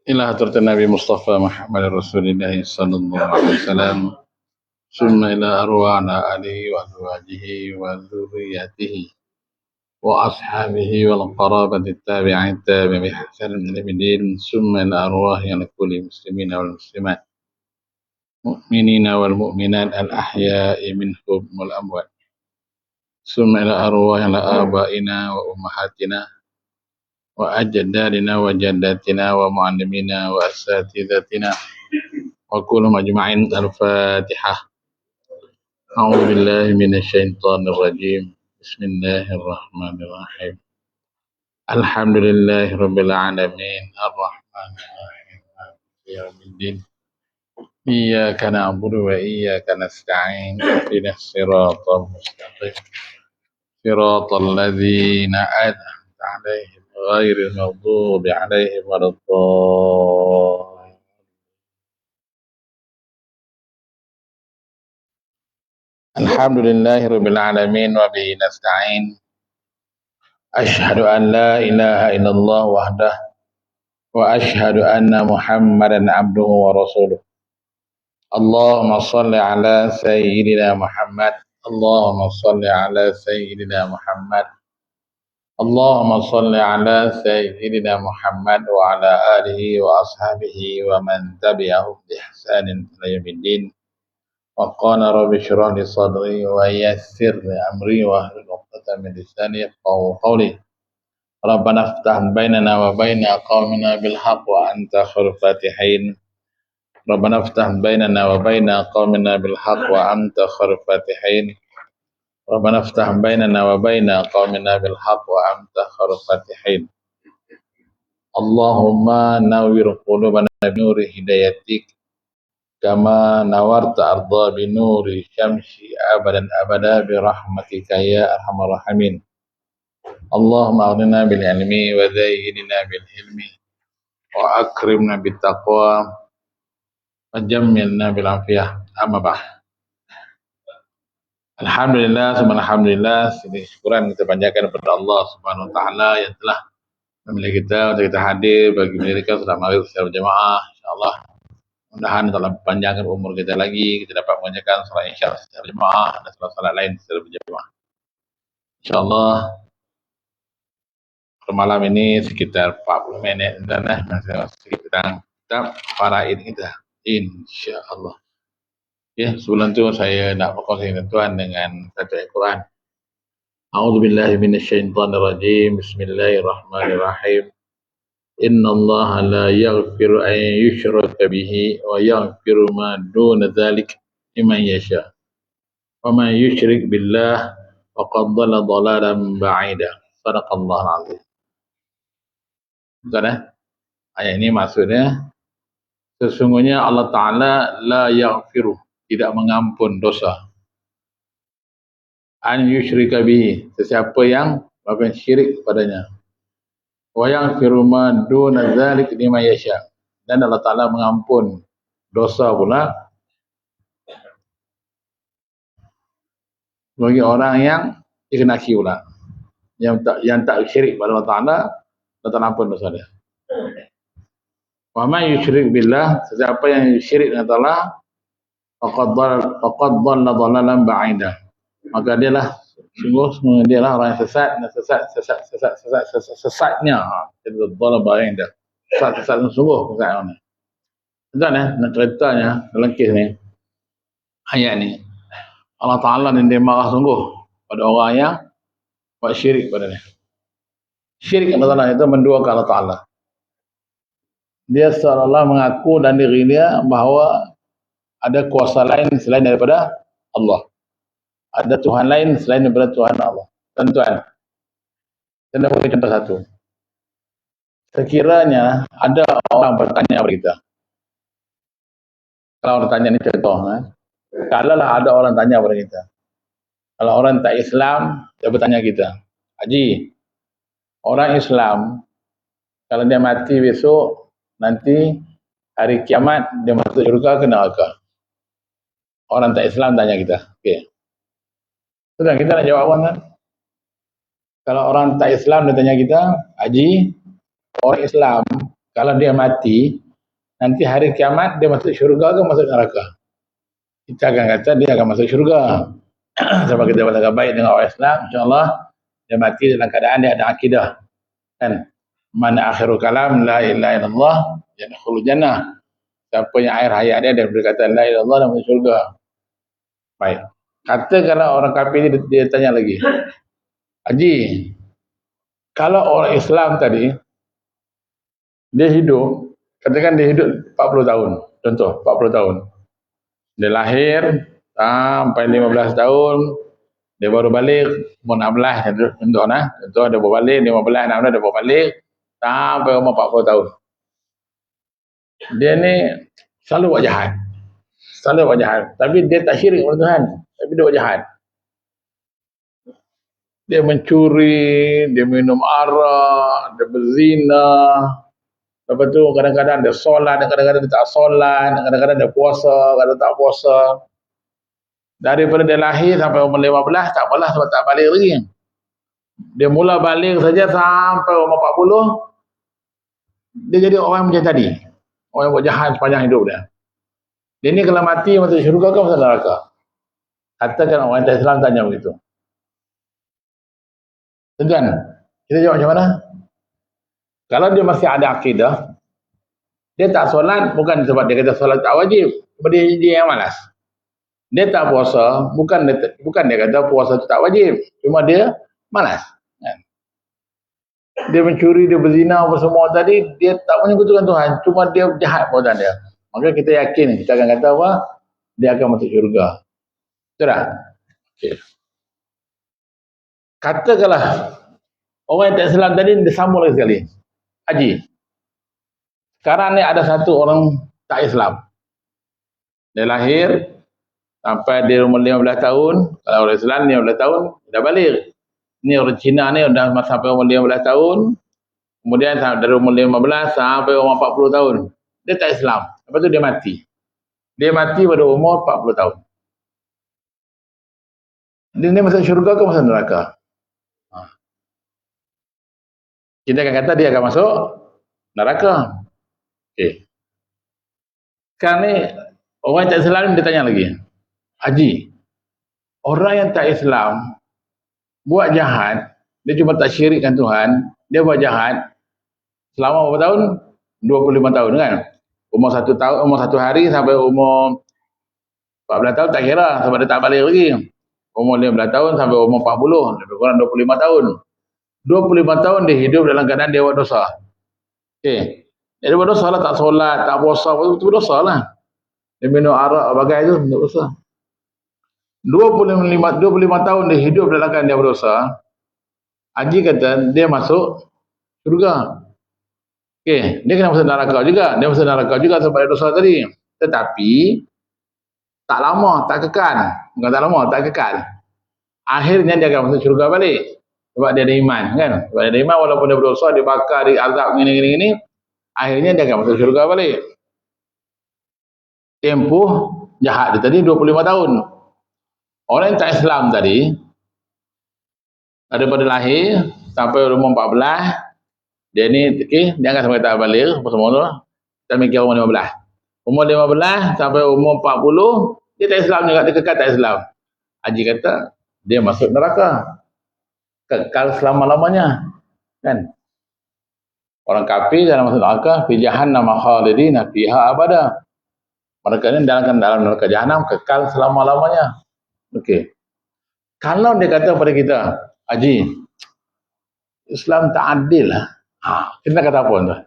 إلى حضرة النبي مصطفى محمد رسول الله صلى الله عليه وسلم ثم إلى أرواحنا آله وأزواجه وذريته وأصحابه والقرابة التابعين التابع بإحسان إلى يوم الدين ثم إلى أرواحنا كل المسلمين والمسلمات المؤمنين والمؤمنات الأحياء منهم والأموات ثم إلى أرواحنا آبائنا وأمهاتنا وأجدادنا وجداتنا ومعلمينا وأساتذتنا وكل مجمعين. الفاتحة. أعوذ بالله من الشيطان الرجيم. بسم الله الرحمن الرحيم. الحمد لله رب العالمين الرحمن الرحيم مالك يوم الدين إياك نعبد وإياك نستعين اهدنا الصراط المستقيم صراط الذين أنعمت عليهم غير المغضوب عليهم ولا الضالين. الحمد لله رب العالمين وبه نستعين. أشهد أن لا إله إلا الله وحده وأشهد أن محمدا عبده ورسوله. اللهم صل على سيدنا محمد. اللهم صل على سيدنا محمد. اللهم صل على سيدنا محمد وعلى آله وأصحابه ومن تبعهم بإحسان إلى يوم الدين. وقال رب اشرح لي صدري ويسر لي أمري واحلل عقدة من لساني يفقهوا قولي. ربنا افتح بيننا وبين قومنا بالحق وأنت خير الفاتحين. ربنا افتح بيننا وبين قومنا بالحق وأنت خير الفاتحين. ربنا افتح بيننا وبين قومنا بالحق وأنت خير الفاتحين. اللهم نور قلوبنا بنور هدايتك كما نورت أرضا بنور الشمس أبدا أبدا برحمتك يا أرحم الراحمين. اللهم أغننا بالعلم وزيننا بالحلم وأكرمنا بالتقوى وجملنا بالعافية. أما بعد. Alhamdulillah, alhamdulillah, segala syukuran kita panjatkan kepada Allah Subhanahu wa taala yang telah memilih kita untuk kita hadir bagi mereka salat maghrib secara berjamaah. Insyaallah mudah-mudahan Allah panjangkan umur kita lagi, kita dapat mengerjakan salat isya secara berjamaah dan salat-salat lain secara berjamaah. Insyaallah pada malam ini sekitar 40 minit dan masih sedikit kita faraid kita. Insyaallah. Ya, sebelum itu saya nak berkongsi dengan tuan dengan satu ayat Quran. A'udzu billahi minasyaitonir rajim. Bismillahirrahmanirrahim. Innallaha la yaghfiru an yushraka bihi wa yaghfiru ma duna dzalik liman yasha. Wa man yusyrik billah faqad dhalla dhalalan ba'ida. Shadaqallahul azim. Betul. Ayat ini maksudnya sesungguhnya Allah Ta'ala la yaghfiru, tidak mengampun dosa. An yushrika bihi, sesiapa yang melakukan syirik padanya. Wa yaghfiru ma duna dzalik liman yasha, dan Allah Taala mengampun dosa pula bagi orang yang dikehendaki pula. Yang tak syirik pada Allah Taala, Allah Taala ampun dosa dia. Wa man yusyrik billah, sesiapa yang syirik dengan Allah, faqad dhalla dhalalan ba'ida, maka dialah sungguh dialah orang yang sesatnya. Jadi dhalla ba'ida, sesat sungguh sesat. Betul nak ceritanya dalam kes ni, ayat ni Allah Ta'ala ni dia marah sungguh pada orang yang buat syirik pada dia. Syirik Allah Ta'ala itu menduakan Allah Ta'ala. Dia seolah-olah mengaku dan diri dia bahawa ada kuasa lain selain daripada Allah. Ada Tuhan lain selain daripada Tuhan Allah. Tuan-tuan, saya nak beri contoh satu. Sekiranya ada orang bertanya kepada kita. Kalau orang tanya ni contoh. Kalaulah ada orang tanya kepada kita. Kalau orang tak Islam, dia bertanya kita. Haji, orang Islam, kalau dia mati besok, nanti hari kiamat, dia masuk syurga ke neraka? Orang tak Islam tanya kita. Okey. Sudah, kita nak jawab kan? Kalau orang tak Islam dia tanya kita, Haji, orang Islam Kalau dia mati, nanti hari kiamat dia masuk syurga ke masuk neraka? Kita akan kata dia akan masuk syurga. Sebab kita berlagak baik dengan orang Islam, insyaAllah dia mati dalam keadaan dia ada akidah. Kan? Mana akhirul kalam, la ilaha illallah, yadkhulul jannah. Siapa yang akhir hayat dia berkata la ilaha illallah dan masuk syurga. Baik. Kata kalau orang kafir ni dia tanya lagi. Haji, kalau orang Islam tadi, dia hidup, katakan dia hidup 40 tahun. Contoh, 40 tahun. Dia lahir sampai 15 tahun, dia baru balik, umur 16, contoh nah. Contoh dia baru balik, 15, 16, dia baru balik, sampai umur 40 tahun. Dia ni selalu buat jahat. Selalu buat jahat. Tapi dia tak syirik kepada Tuhan. Tapi dia buat jahat. Dia mencuri, dia minum arak, dia berzina. Lepas tu kadang-kadang dia solat, kadang-kadang dia tak solat, kadang-kadang dia puasa, kadang tak puasa. Daripada dia lahir sampai umur 15, tak apalah sebab tak balik lagi. Dia mula balik saja sampai umur 40, dia jadi orang macam tadi. Orang yang buat jahat sepanjang hidup dia. Dia ni kalau mati masuk syurga ke masuk neraka? Katakan orang Islam tanya begitu. Tuan, kita jawab macam mana? Kalau dia masih ada akidah, dia tak solat bukan sebab dia kata solat tak wajib, sebab dia yang malas. Dia tak puasa bukan dia kata puasa itu tak wajib, cuma dia malas. Kan? Dia mencuri, dia berzina apa semua tadi, dia tak menyekutukan Tuhan, cuma dia jahat perbuatan dia. Maka kita yakin, kita akan kata apa? Dia akan masuk syurga. Betul tak? Okay. Katakanlah orang yang tak Islam tadi dia sambung lagi sekali. Haji. Sekarang ni ada satu orang tak Islam. Dia lahir sampai dia umur 15 tahun. Kalau orang Islam ni 15 tahun, dah balik. Ni orang Cina ni dah sampai umur 15 tahun. Kemudian dari umur 15 sampai umur 40 tahun. Dia tak Islam. Lepas tu dia mati. Dia mati pada umur 40 tahun. Dia masuk syurga ke masuk neraka? Kita akan kata dia akan masuk neraka. Okey. Sekarang ni orang yang tak Islam dia tanya lagi. Haji, orang yang tak Islam buat jahat, dia cuma tak syirikkan Tuhan, dia buat jahat selama berapa tahun? 25 tahun kan? Umur 1 tahun, umur 1 hari sampai umur 14 tahun tak kira sebab dia tak balik lagi. Umur 15 tahun sampai umur 40, lebih kurang 25 tahun. 25 tahun dia hidup dalam keadaan dia buat dosa. Okey. Dia buat dosa lah, tak solat, tak puasa, itu dosa lah. Dia minum arak, bagai itu, dosa. 25 tahun dia hidup dalam keadaan dia berdosa. Haji kata dia masuk syurga. Okey, dia kena masuk neraka juga. Dia masuk neraka juga sebab dia dosa tadi. Tetapi tak lama, tak kekal. Bukan tak lama, tak kekal. Akhirnya dia akan masuk syurga balik. Sebab dia ada iman kan. Sebab dia ada iman walaupun dia berdosa, dia bakar, dia azab gini. Akhirnya dia akan masuk syurga balik. Tempoh jahat dia tadi 25 tahun. Orang yang tak Islam tadi, daripada lahir sampai umur 14, dia ni dia akan sampai tak balik apa semua tu. Kita mikir umur 15. Umur 15 sampai umur 40, dia tak Islam juga, dia kekal tak Islam. Haji kata dia masuk neraka. Kekal selama-lamanya. Kan? Orang kafir dalam masuk neraka, fi jahannam khalidina fiha abada. Mereka ni dalam neraka jahanam kekal selama-lamanya. Okey. Kalau dia kata pada kita, Haji, Islam tak adil lah. Kita kata apa tuan?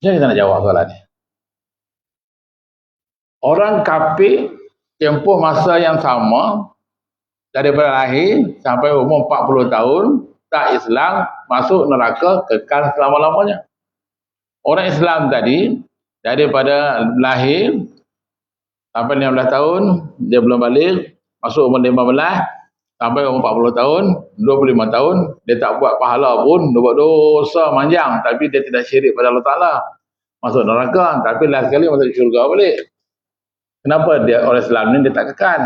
Macam kita nak jawab soalan ni? Orang kafir tempoh masa yang sama daripada lahir sampai umur 40 tahun tak Islam masuk neraka kekal selama-lamanya. Orang Islam tadi daripada lahir sampai 15 tahun dia belum balik, masuk umur 15 sampai umur 40 tahun, 25 tahun dia tak buat pahala pun, dia buat dosa manjang tapi dia tidak syirik pada Allah Taala. Masuk neraka tapi last sekali masuk syurga balik. Kenapa dia orang Islam ni dia tak kekal?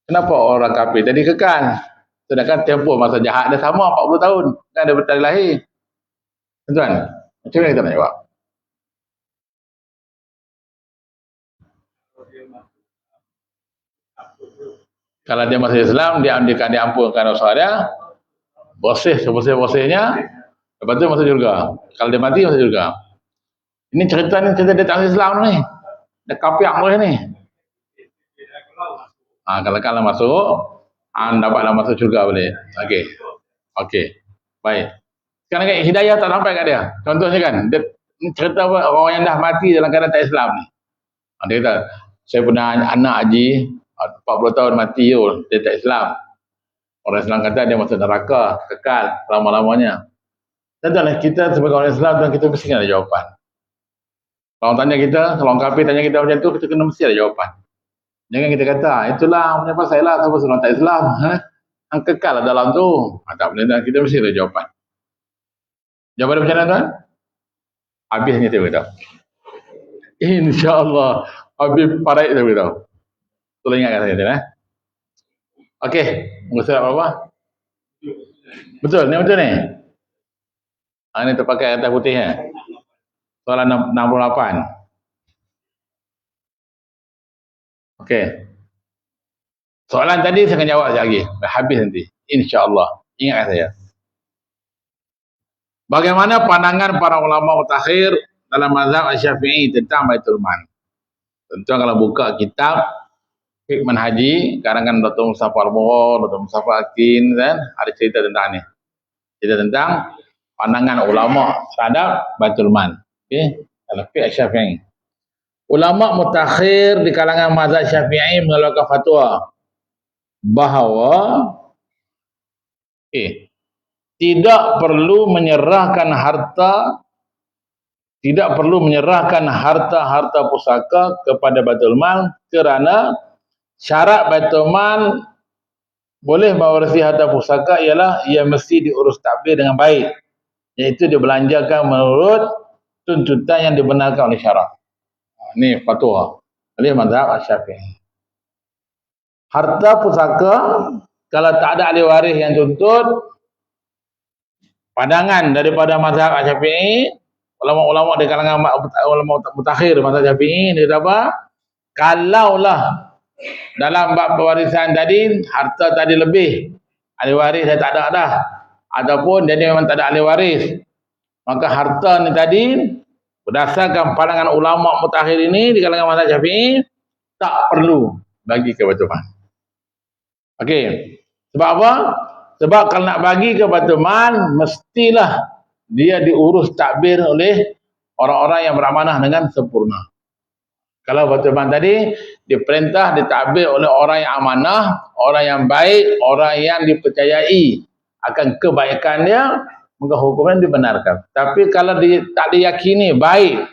Kenapa orang kafir tadi kekal? Sedangkan tempoh masa jahat dia sama 40 tahun. Kan dia bertali lahir. Tuan, Macam mana kita nak jawab? Kalau dia masuk Islam, dia diampunkan dosa dia, bersih sebersih-bersihnya, lepas tu masuk syurga. Kalau dia mati, masuk syurga. Ini cerita dia tak masuk Islam ni. Dia kapiak boleh ni. Kalau masuk, dapatlah masuk syurga boleh. Okey. Baik. Sekarang kan hidayah tak sampai kat dia. Contohnya kan, dia cerita orang yang dah mati dalam keadaan tak Islam ni. Dia kata, saya pernah anak haji, 40 tahun mati dia tak Islam. Orang Islam kata dia masuk neraka, kekal lama-lamanya. Tentulah kita sebagai orang Islam, kita mesti ada jawapan. Kalau orang tanya kita, kalau orang kafir tanya kita macam tu, kita kena mesti ada jawapan. Jangan kita kata, itulah punya pasal lah, siapa suruh tak Islam. Yang kekal lah dalam tu. Tak boleh, kita mesti ada jawapan. Jawapan macam mana tuan? Habisnya saya beritahu. InsyaAllah, habis parai saya beritahu. Tolong ingatkan saya tuan. Okey, muka surat berapa? Betul, ni betul ni? Ini terpakai atas putih ya? Soalan 68. Okey. Soalan tadi saya akan jawab sekejap lagi. Habis nanti. InsyaAllah. Ingatkan saya. Bagaimana pandangan para ulama mutakhir dalam mazhab Asy-Syafi'i tentang Baitul Mal? Tentu kalau buka kitab Fiqh Manhaji, karangan Dr. Mustafa Al-Mughor, Dr. Mustafa Akin, dan ada cerita tentang ni. Cerita tentang pandangan ulama terhadap Baitul Mal. Okey, dalam Fiqh Asy-Syafi'i. Ulama mutakhir di kalangan mazhab Syafi'i mengeluarkan fatwa bahawa tidak perlu menyerahkan harta pusaka kepada Baitul Mal kerana syarat Baitul Mal boleh mewarisi harta pusaka ialah ia mesti diurus takbir dengan baik, iaitu dibelanjakan menurut tuntutan yang dibenarkan oleh syarak. Ini fatwa oleh mazhab Asy-Syafi'i. Harta pusaka kalau tak ada ahli waris yang tuntut, pandangan daripada mazhab Asy-Syafi'i, ulama-ulama di kalangan ulama mutakhir mazhab Syafi'i, dia kata apa? Kalaulah dalam bab pewarisan tadi, harta tadi lebih, ahli waris dia tak ada dah, ataupun dia memang tak ada ahli waris, maka harta ni tadi berdasarkan pandangan ulama mutakhir ini di kalangan mazhab Syafi'i tak perlu bagi ke Baitul Mal. Okey. Sebab apa? Sebab kalau nak bagi ke Baitul Mal, mestilah dia diurus takbir oleh orang-orang yang beramanah dengan sempurna. Kalau Baitul Mal tadi diperintah ditakbir oleh orang yang amanah, orang yang baik, orang yang dipercayai akan kebaikan dia, maka hukumnya dibenarkan. Tapi kalau tak diyakini baik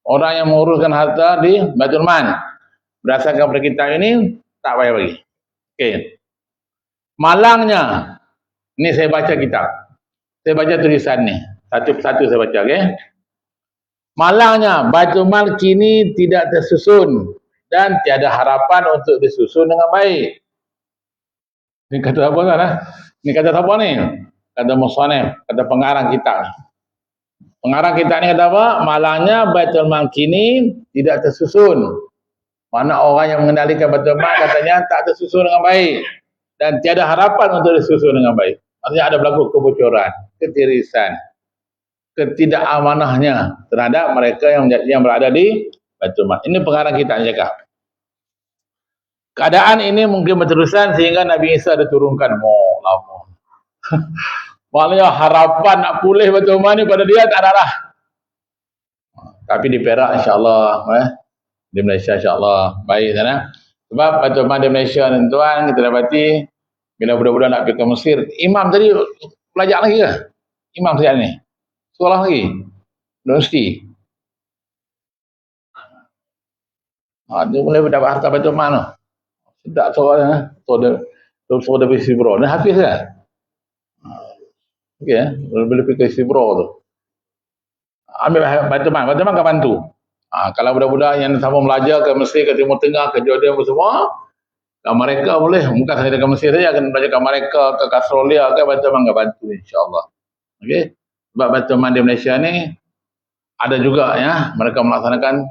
orang yang menguruskan harta di Baitul Mal, berdasarkan pada kitab ini, tak payah bagi. Okey. Malangnya, ni saya baca kitab. Saya baca tulisan ni. Satu-satu saya baca, okey. Malangnya, Baitul Mal kini tidak tersusun dan tiada harapan untuk disusun dengan baik. Ni kata apa kan? Ni kata apa ni? Kata musannif, kata pengarang kitab. Pengarang kitab ni kata apa? Malangnya Baitul Mal kini tidak tersusun. Mana orang yang mengendalikan Baitul Mal katanya tak tersusun dengan baik dan tiada harapan untuk disusun dengan baik. Artinya ada berlaku kebocoran, ketirisan, ketidakamanahnya terhadap mereka yang berada di Baitul Mal. Ini pengarang kita yang cakap. Keadaan ini mungkin berterusan sehingga Nabi Isa diturunkan. Lama. Maknanya harapan nak pulih Baitul Mal ni pada dia tak ada dah. Tapi di Perak insya-Allah, di Malaysia insya-Allah baik sana. Sebab Baitul Mal di Malaysia ni tuan, kita dapati bila budak-budak nak pergi ke Mesir, imam tadi belajar lagi ke? Imam saya ni sekolah lagi universiti. Dia boleh dapat harta Baitul Mal tu. Sedap soalnya, suruh dia pergi Sibro. Dia hafiz kan? Okey, boleh pergi ke Sibro tu. Ambil Baitul Mal akan bantu. Kalau budak-budak yang sama belajar ke Mesir, ke Timur Tengah, ke Jordan semua, ke mereka boleh, bukan sahaja ke Mesir saja, akan belajar ke mereka, ke Australia, ke Baitul Mal akan bantu insya-Allah. Okey. Sebab Baitul Mal di Malaysia ni ada juga ya mereka melaksanakan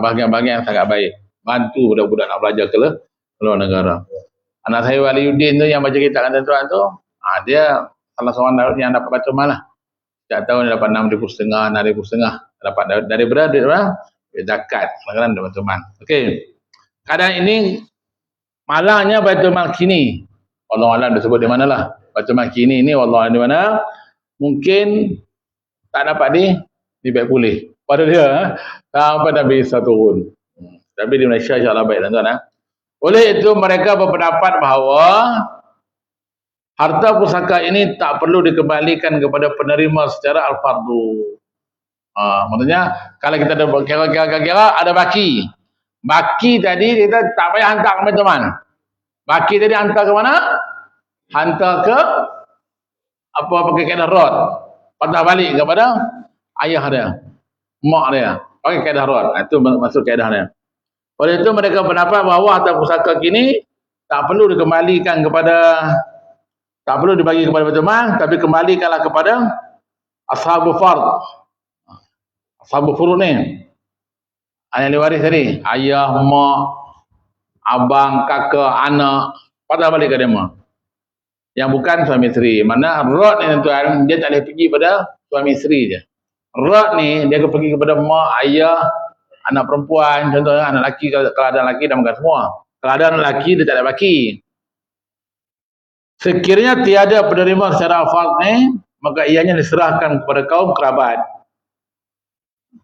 bahagian-bahagian yang sangat baik, bantu budak-budak nak belajar ke luar negara. Anak saya Waliuddin tu yang baca kitab kan tuan tu, dia salah seorang yang dapat baca malah. Setiap tahun dia dapat 6,500, 6,500 dapat dari berada zakat, kadang-kadang dapat Baitul Mal. Okey. Keadaan ini malangnya Baitul Mal kini. Allah Alam disebut di manalah. Baitul Mal kini ini Allah di mana? Mungkin tak dapat baik pulih. Pada dia sampai Nabi Isa turun. Tapi di Malaysia insya-Allah baik tuan-tuan. Oleh itu mereka berpendapat bahawa harta pusaka ini tak perlu dikembalikan kepada penerima secara al-fardu. Maksudnya kalau kita ada kira-kira ada baki. Baki tadi kita tak payah hantar ke Baitul Mal. Baki tadi hantar ke mana? Hantar ke pakai kaedah rod. Patah balik kepada ayah dia, mak dia. Pakai kaedah rod. Itu masuk kaedah dia. Oleh itu mereka berpendapat bahawa harta pusaka kini tak perlu dikembalikan kepada, tak perlu dibagi kepada Baitul Mal, tapi kembalikanlah kepada ashabul fard. Ashabul furud ni. Ahli waris tadi, ayah, mak, abang, kakak, anak, patah balik ke dia mak. Yang bukan suami isteri. Mana rod ni tuan, dia tak boleh pergi pada suami isteri je. Rod ni dia akan pergi kepada mak, ayah, anak perempuan, contohnya anak lelaki, kalau ada lelaki dah makan semua. Kalau ada anak lelaki dia tak ada baki. Sekiranya tiada penerima secara fard ni, maka ianya diserahkan kepada kaum kerabat.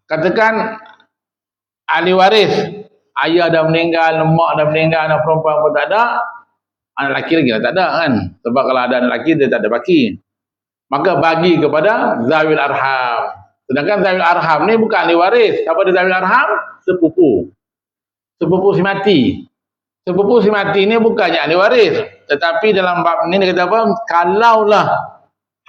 Katakan ahli waris, ayah dah meninggal, mak dah meninggal, anak perempuan pun tak ada, anak lelaki lagi tak ada kan. Sebab kalau ada anak lelaki dia tak ada baki. Maka bagi kepada zawil arham. Sedangkan zawil arham ni bukan ahli waris. Siapa dia zawil arham? Sepupu. Sepupu si mati. Sepupu si mati ni bukannya ahli waris. Tetapi dalam bab ni dia kata apa? Kalaulah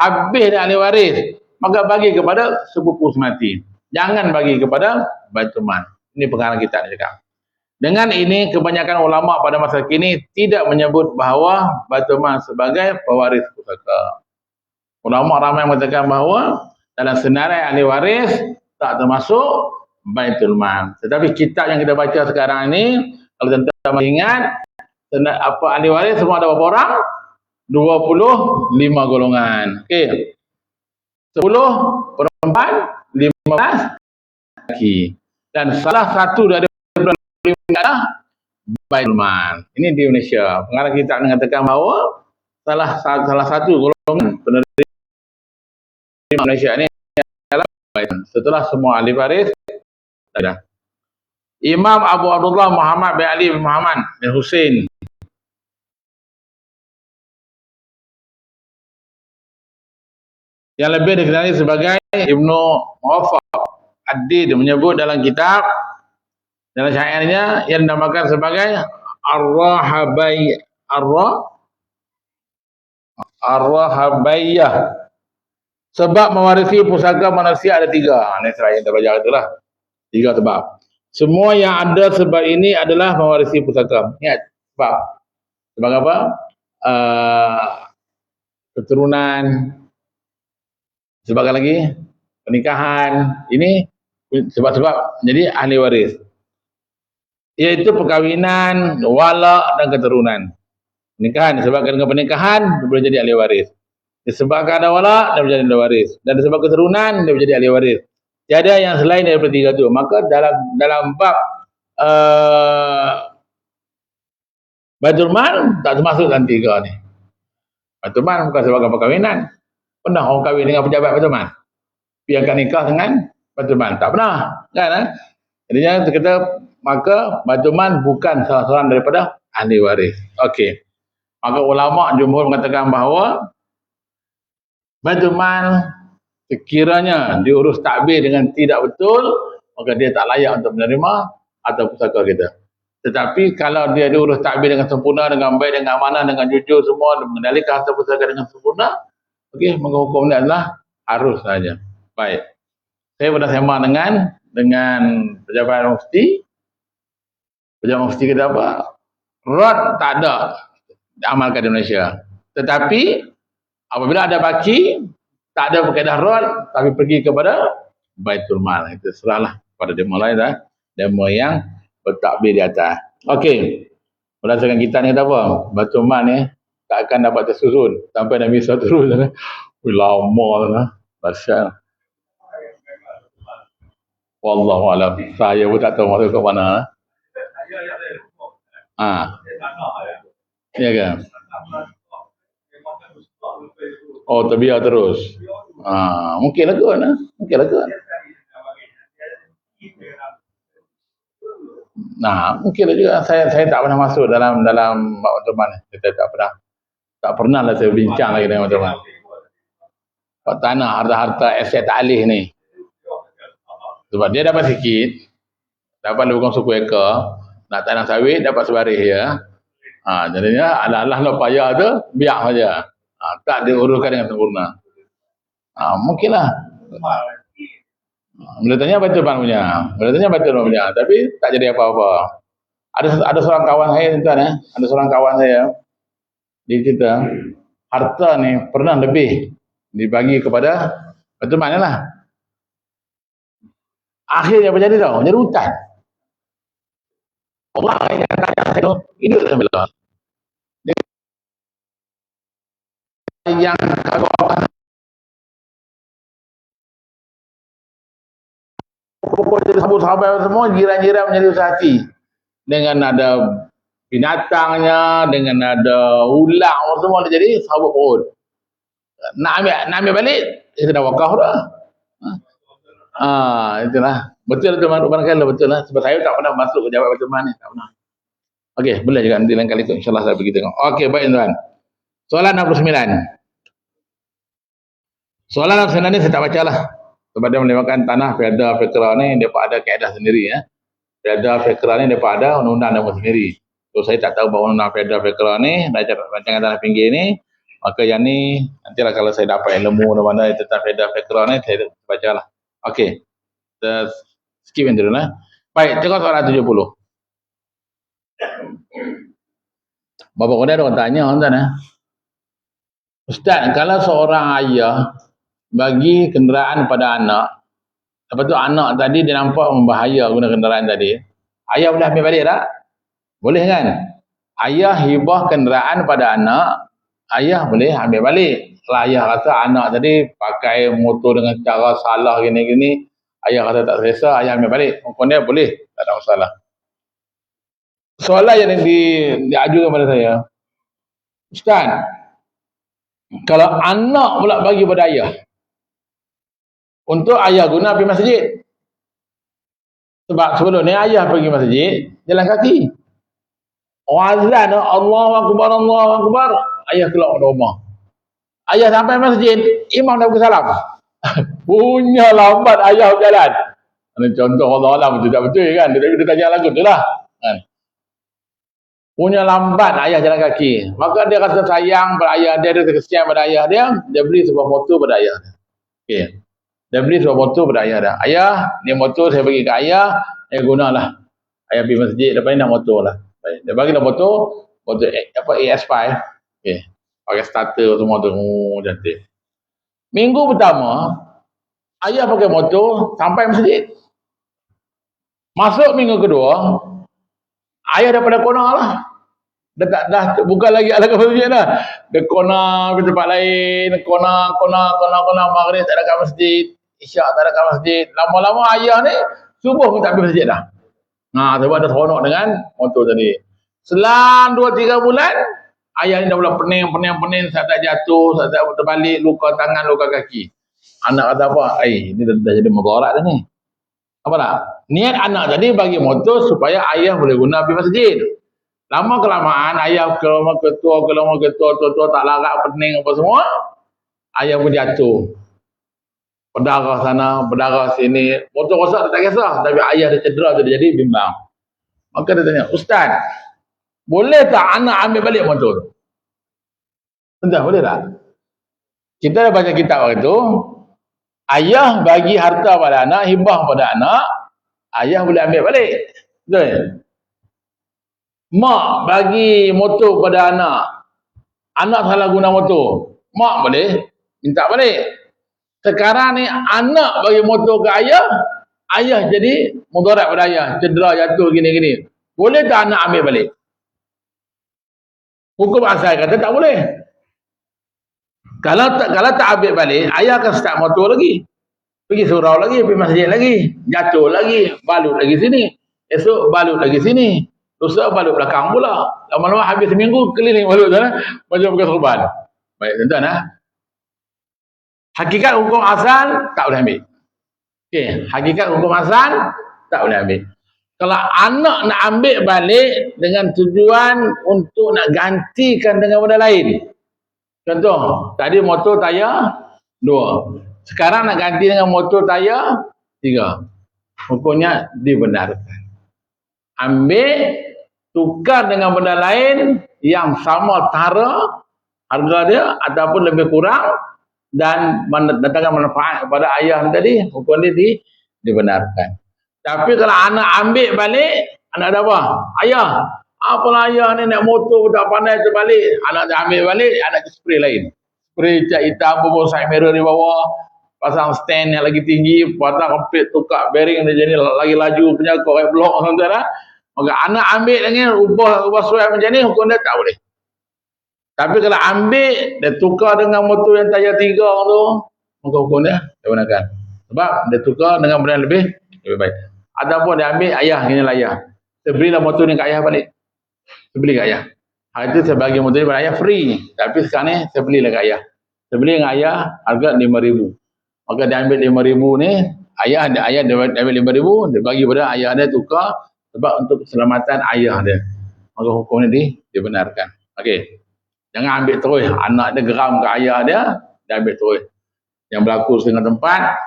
habis dah ahli waris, maka bagi kepada sepupu si mati. Jangan bagi kepada Baitul Mal. Ini pengarang kita ni cakap. Dengan ini kebanyakan ulama pada masa kini tidak menyebut bahawa Baitul Mal sebagai pewaris pusaka. Ulama ramai mengatakan bahawa dalam senarai ahli waris tak termasuk Baitul Mal. Tetapi kitab yang kita baca sekarang ini, kalau tuan-tuan ingat, apa ahli waris semua ada berapa orang? 25 golongan. Okey. 10 perempuan, 15 lelaki. Dan salah satu dari adalah Baitul Mal. Ini di Indonesia. Pengarang kitab mengatakan bahawa salah satu golongan penerima Malaysia ini adalah Baitul Mal. Setelah semua ahli waris ada. Imam Abu Abdullah Muhammad bin Ali bin Muhammad bin Hussein yang lebih dikenali sebagai Ibnu Muwaffaq Ad-Din menyebut dalam kitab, dalam syairnya yang dinamakan sebagai Ar-Rahabaiyah. Sebab mewarisi pusaka manusia ada 3. Ini saya dah belajar itulah. 3 sebab. Semua yang ada sebab ini adalah mewarisi pusaka. Ingat sebab. Sebab apa? Keturunan. Sebab lagi pernikahan. Ini sebab-sebab jadi ahli waris. Iaitu perkahwinan, wala dan keturunan. Pernikahan disebabkan dengan pernikahan dia boleh jadi ahli waris. Disebabkan ada wala dia boleh jadi ahli waris. Dan disebabkan keturunan dia boleh jadi ahli waris. Tiada yang selain daripada 3 itu. Maka dalam bab Baitul Mal tak termasuk dalam 3 ni. Baitul Mal bukan sebabkan perkahwinan. Pernah orang kahwin dengan pejabat Baitul Mal? Piangkan nikah dengan Baitul Mal? Tak pernah. Kan? Jadinya kita maka Baitul Mal bukan salah seorang daripada ahli waris. Okey. Maka ulama jumhur mengatakan bahawa Baitul Mal sekiranya diurus takbir dengan tidak betul, maka dia tak layak untuk menerima atau pusaka kita. Tetapi kalau dia diurus takbir dengan sempurna, dengan baik, dengan amanah, dengan jujur semua, mengendalikan harta pusaka dengan sempurna, okey, maka hukumnya adalah harus saja. Baik. Saya pernah sembang dengan pejabat mufti. Pejabat mufti kata apa? Rod tak ada diamalkan di Malaysia. Tetapi apabila ada baki, tak ada berkaedah rod, tapi pergi kepada Baitul Mal. Itu serahlah pada demo lain dah. Demo yang bertakbir di atas. Okey. Berdasarkan kita ni kata apa? Baitul Mal ni tak akan dapat tersusun sampai Nabi SAW terus. Lama lah. Dahsyat. Wallahualam. Saya pun tak tahu masuk ke mana. Ya kan? Oh, terbiar terus. Mungkinlah kot. Mungkinlah kot. Mungkinlah juga. Saya tak pernah masuk dalam Baitul Mal. Saya tak pernah lah saya bincang lagi dengan Baitul Mal. Pak tanah, harta-harta aset alih ni. Sebab dia dapat sikit, dapat lebih kurang suku ekor, nak tanam sawit dapat sebaris ya. Jadinya alah-alah nak payah tu biar saja. Tak diuruskan dengan sempurna. Mungkinlah. Bila tanya Baitul Mal punya, tapi tak jadi apa-apa. Ada seorang kawan saya tuan ada seorang kawan saya dia cerita harta ni pernah lebih dibagi kepada Baitul Mal lah. Akhirnya apa jadi tau? Jadi hutan. Allah yang tanya saya hidup sambil lah. Yang kalau sahabat-sahabat semua jiran-jiran menjadi usaha hati. Dengan ada binatangnya, dengan ada ulang semua jadi sahabat perut. Nak ambil balik, kita dah wakaf dah. Itulah. Betul tu barangkali betul lah. Sebab saya tak pernah masuk ke jawab Baitul Mal ni, tak pernah. Okey, boleh juga nanti lain kali tu insya-Allah saya pergi tengok. Okey, baik tuan. Soalan 69. Soalan 69 ni saya tak bacalah. Sebab dia melibatkan tanah Perda Fikrah ni depa ada kaedah sendiri ya. Perda Fikrah ni depa ada undang-undang nama sendiri. So saya tak tahu bahawa undang Perda Fikrah ni rancangan tanah pinggir ni, maka yang ni nantilah kalau saya dapat ilmu mana tentang Perda Fikrah ni saya bacalah. Okey. Kita skip yang dulu lah. Baik, tengok soalan 70. Bapak Koda ada orang tanya tuan Ustaz, kalau seorang ayah bagi kenderaan pada anak, lepas tu anak tadi dia nampak membahaya guna kenderaan tadi, ayah boleh ambil balik tak? Boleh kan? Ayah hibah kenderaan pada anak, ayah boleh ambil balik. Kalau ayah rasa anak tadi pakai motor dengan cara salah gini-gini, ayah kata tak selesa, ayah ambil balik. Hukum dia boleh, tak ada masalah. Soalan yang diajukan kepada saya, Ustaz, kalau anak pula bagi pada ayah, untuk ayah guna pergi masjid. Sebab sebelum ni ayah pergi masjid, jalan kaki. Azan, Allahu Akbar, Allahu Akbar, ayah keluar dari rumah. Ayah sampai masjid, imam dah bersalam. Punya lambat ayah berjalan. Ini contoh Allah Alam betul tak betul kan? Dia tanya lagu tu lah. Kan? Punya lambat ayah jalan kaki. Maka dia rasa sayang pada ayah dia, dia kesian pada ayah dia beli sebuah motor pada ayah dia. Okay. Dia beli sebuah motor pada ayah dia. Ayah, ni motor saya bagi ke ayah, gunalah. Ayah pergi masjid, lepas ni nak motor lah. Dia bagi dah motor AS5. Okay. Pakai starter semua tu, cantik. Minggu pertama, ayah pakai motor sampai masjid. Masuk minggu kedua, ayah dah pada kona lah. Dah bukan lagi ala ke masjid dah. Dia kona ke tempat lain, kona maghrib tak ada kat masjid, isyak tak ada kat masjid. Lama-lama ayah ni subuh pun tak pergi masjid dah. Sebab ada seronok dengan motor tadi. Selang 2-3 bulan, ayah ni dah mula pening, saat tak jatuh, saat tak terbalik, luka tangan, luka kaki. Anak kata apa? Ini dah jadi mudarat dah ni. Apa tak? Niat anak tadi bagi motor supaya ayah boleh guna pergi masjid. Lama kelamaan ayah ketua tak larat, pening apa semua, ayah pun jatuh. Berdarah sana, berdarah sini. Motor rosak tak kisah, tapi ayah dia cedera tu dia jadi bimbang. Maka dia tanya, Ustaz, boleh tak anak ambil balik motor tu? Entah, boleh tak? Kita dah baca kitab itu, ayah bagi harta pada anak, hibah pada anak, ayah boleh ambil balik. Betul? Mak bagi motor pada anak, anak salah guna motor, mak boleh minta balik. Sekarang ni anak bagi motor ke ayah, ayah jadi mudarat pada ayah, cedera, jatuh, gini-gini. Boleh tak anak ambil balik? Hukum asal kata tak boleh. Kalau tak ambil balik, ayah akan start motor lagi. Pergi surau lagi, pergi masjid lagi, jatuh lagi, balut lagi sini. Esok balut lagi sini. Lusa balut belakang pula. Lama-lama habis seminggu, keliling balut sana, macam bekas korban. Baik, tuan-tuan ha? Hakikat hukum asal, tak boleh ambil. Okey, hakikat hukum asal, tak boleh ambil. Kalau anak nak ambil balik dengan tujuan untuk nak gantikan dengan benda lain. Contoh, tadi motor tayar 2. Sekarang nak ganti dengan motor tayar 3. Hukumnya dibenarkan. Ambil, tukar dengan benda lain yang sama tara harga dia ataupun lebih kurang dan mendatangkan manfaat kepada ayah tadi, hukum dia dibenarkan. Tapi kalau anak ambil balik, anak ada apa? Ayah, apalah ayah ni naik motor tak pandai terbalik. Anak dah ambil balik, anak spray lain. Spray cat hitam, bubur side mirror di bawah, pasang stand yang lagi tinggi, patah kempit, tukar bearing dia jadi lagi laju punya korek blok sementara. Maka anak ambil dengan ubah suai macam ni, hukum dia tak boleh. Tapi kalau ambil, dia tukar dengan motor yang tayar 3 tu, maka hukum dia gunakan. Sebab dia tukar dengan benda yang lebih baik. Ataupun dia ambil, ayah, inilah ayah. Saya berilah motor ni kat ayah balik. Saya beli kat ayah. Hari tu saya bagi motor ni pada ayah free. Tapi sekarang ni, saya belilah kat ayah. Saya beli dengan ayah, harga RM5,000. Maka dia ambil RM5,000 ni, ayah dia ambil RM5,000, dia bagi pada ayah dia tukar, sebab untuk keselamatan ayah dia. Maka hukum ni dibenarkan. Okey. Jangan ambil terus. Anak dia geram ke ayah dia ambil terus. Yang berlaku setengah tempat,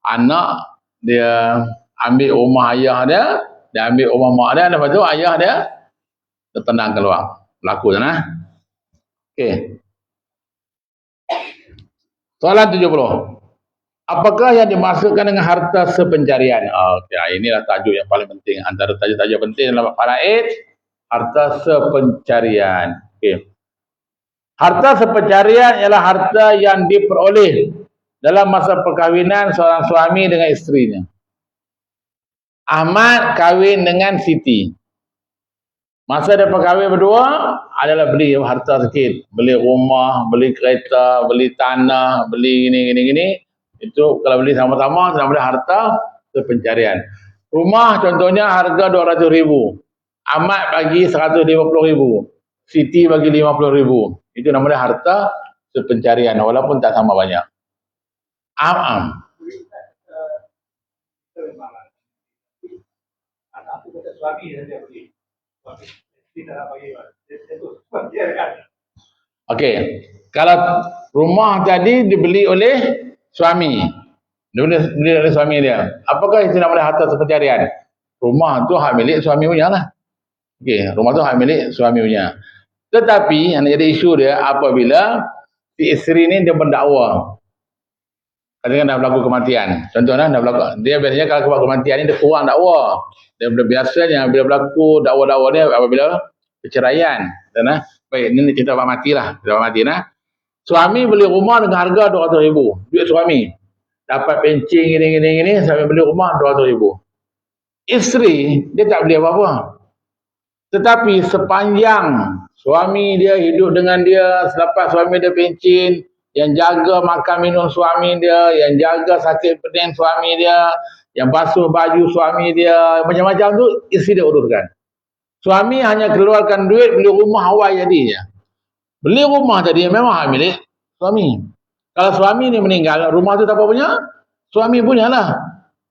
anak dia ambil rumah ayah dia ambil rumah mak dia, lepas tu ayah dia tertendang keluar. Berlaku sana. Okey. Soalan 70. Apakah yang dimaksudkan dengan harta sepencarian? Okey, inilah tajuk yang paling penting. Antara tajuk-tajuk penting dalam faraid, harta sepencarian. Okey. Harta sepencarian ialah harta yang diperoleh dalam masa perkahwinan seorang suami dengan isterinya. Ahmad kahwin dengan Siti. Masa dia perkahwin berdua adalah beli harta sikit. Beli rumah, beli kereta, beli tanah, beli gini. Itu kalau beli sama-sama, namanya harta sepencarian. Rumah contohnya harga RM200,000. Ahmad bagi RM150,000. Siti bagi RM50,000. Itu namanya harta sepencarian walaupun tak sama banyak. Okey. Kalau rumah tadi dibeli oleh suami. Dibeli oleh suami dia. Apakah itu namanya harta sepencarian? Rumah tu hak milik suami punya lah. Okey, rumah tu hak milik suami punya. Tetapi yang jadi isu dia apabila si isteri ni dia mendakwa. Kadang-kadang dah berlaku kematian. Contohnya dah berlaku. Dia biasanya kalau kematian ni dia kurang dakwa. Dia biasanya bila berlaku dakwa-dakwa dia apabila perceraian. Dan baik ini kita buat matilah. Kita buat mati nah. Suami beli rumah dengan harga RM200,000. Duit suami. Dapat pencing gini sampai beli rumah RM200,000. Isteri dia tak beli apa-apa. Tetapi sepanjang suami dia hidup dengan dia, selepas suami dia pencin, yang jaga makan minum suami dia, yang jaga sakit pening suami dia, yang basuh baju suami dia, macam-macam tu isteri dia uruskan. Suami hanya keluarkan duit beli rumah awal jadinya. Beli rumah tadi memang milik suami. Kalau suami ni meninggal, rumah tu tak apa punya? Suami punya lah.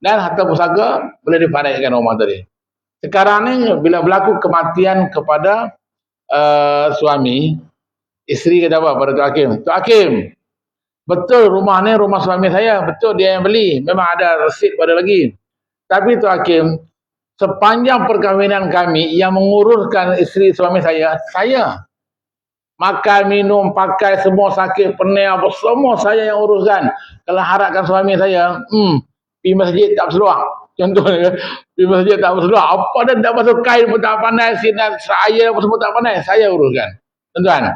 Dan harta pusaka boleh dipadatkan rumah tadi. Sekarang ni bila berlaku kematian kepada suami, isteri kata apa pada Tok Hakim? Tok Hakim, betul rumah ni rumah suami saya, betul dia yang beli, memang ada resit pada lagi. Tapi Tok Hakim, sepanjang perkahwinan kami yang menguruskan isteri suami saya. Makan, minum, pakai, semua sakit, pening apa, semua saya yang uruskan. Kalau harapkan suami saya, pergi masjid tak berseluar. Contohnya, pergi masjid tak berseluar. Apa dah tak basuh kain pun tak pandai, sinar saya apa semua tak pandai, saya uruskan. Tuan-tuan,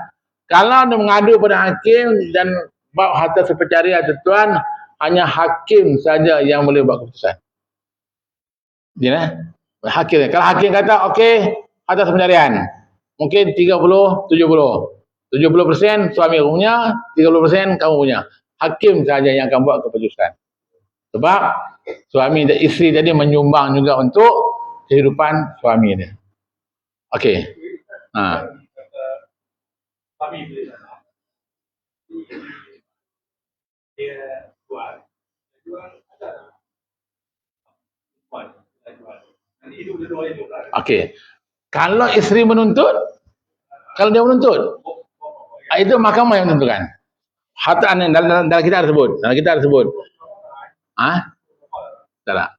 kalau dia mengadu pada hakim dan bab harta sepencarian tuan, hanya hakim saja yang boleh buat keputusan. Ya, hakim. Kalau hakim kata okey, atas pencarian. Mungkin 30 70. 70% suami punya, 30% kamu punya. Hakim saja yang akan buat keputusan. Sebab suami dan isteri tadi menyumbang juga untuk kehidupan suami dia. Okey. Ha. Okey. Kalau isteri menuntut, kalau dia menuntut, itu mahkamah yang menentukan. Harta dalam kita tersebut, tak.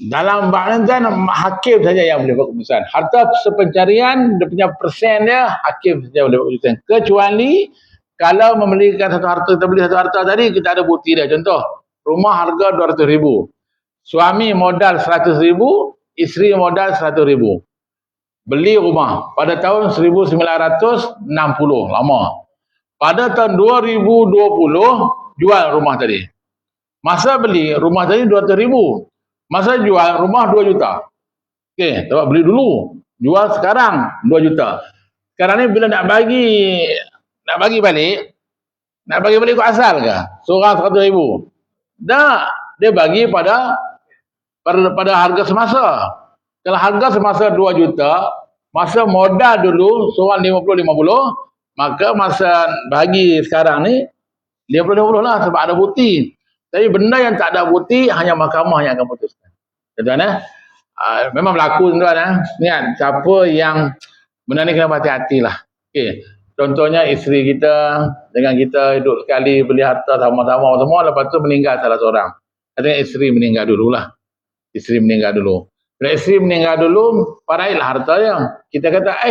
Dalam bahagian hakim saja yang boleh buat keputusan. Harta sepencarian, dia punya persen dia, hakim saja boleh buat keputusan. Kecuali kalau membelikan satu harta, kita beli satu harta tadi, kita ada bukti dia. Contoh, rumah harga 200,000. Suami modal 100,000, isteri modal 100,000. Beli rumah pada tahun 1960, lama. Pada tahun 2020, jual rumah tadi. Masa beli rumah tadi 200,000. Masa jual rumah 2 juta. Okey, sebab beli dulu, jual sekarang 2 juta. Sekarang ni bila nak bagi balik ikut asal ke? Seorang 100,000. Tak, dia bagi pada harga semasa. Kalau harga semasa 2 juta, masa modal dulu seorang 50, maka masa bagi sekarang ni 50 lah sebab ada bukti. Tapi benda yang tak ada bukti hanya mahkamah yang akan putuskan. Tuan-tuan memang berlaku tuan-tuan Niat siapa yang benda ni kena berhati-hati lah. Okey. Contohnya isteri kita dengan kita hidup sekali, beli harta sama-sama semua, lepas tu meninggal salah seorang. Katanya isteri meninggal dululah. Isteri meninggal dulu. Bila isteri meninggal dulu, parailah harta dia. Kita kata,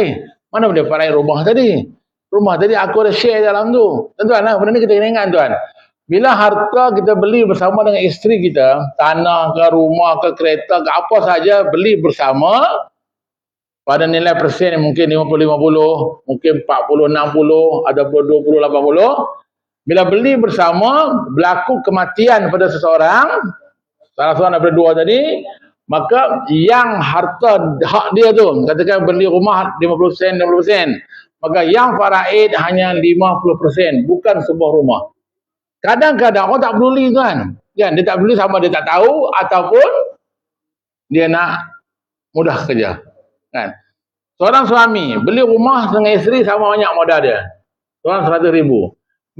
mana boleh parai rumah tadi? Rumah tadi aku ada share dalam tu. Tuan-tuan benda ni kita kena ingat tuan. Bila harta kita beli bersama dengan isteri kita, tanah ke rumah ke kereta ke apa saja beli bersama, pada nilai persen mungkin 50-50, mungkin 40-60, ataupun 20-80. Bila beli bersama, berlaku kematian pada seseorang, salah seorang daripada dua tadi, maka yang harta hak dia tu, katakan beli rumah 50%, 60%, maka yang faraid hanya 50%, bukan sebuah rumah. Kadang-kadang orang tak peduli kan. Dia tak peduli sama dia tak tahu ataupun dia nak mudah kerja. Kan? Seorang suami beli rumah dengan isteri sama banyak modal dia. Seorang 100,000.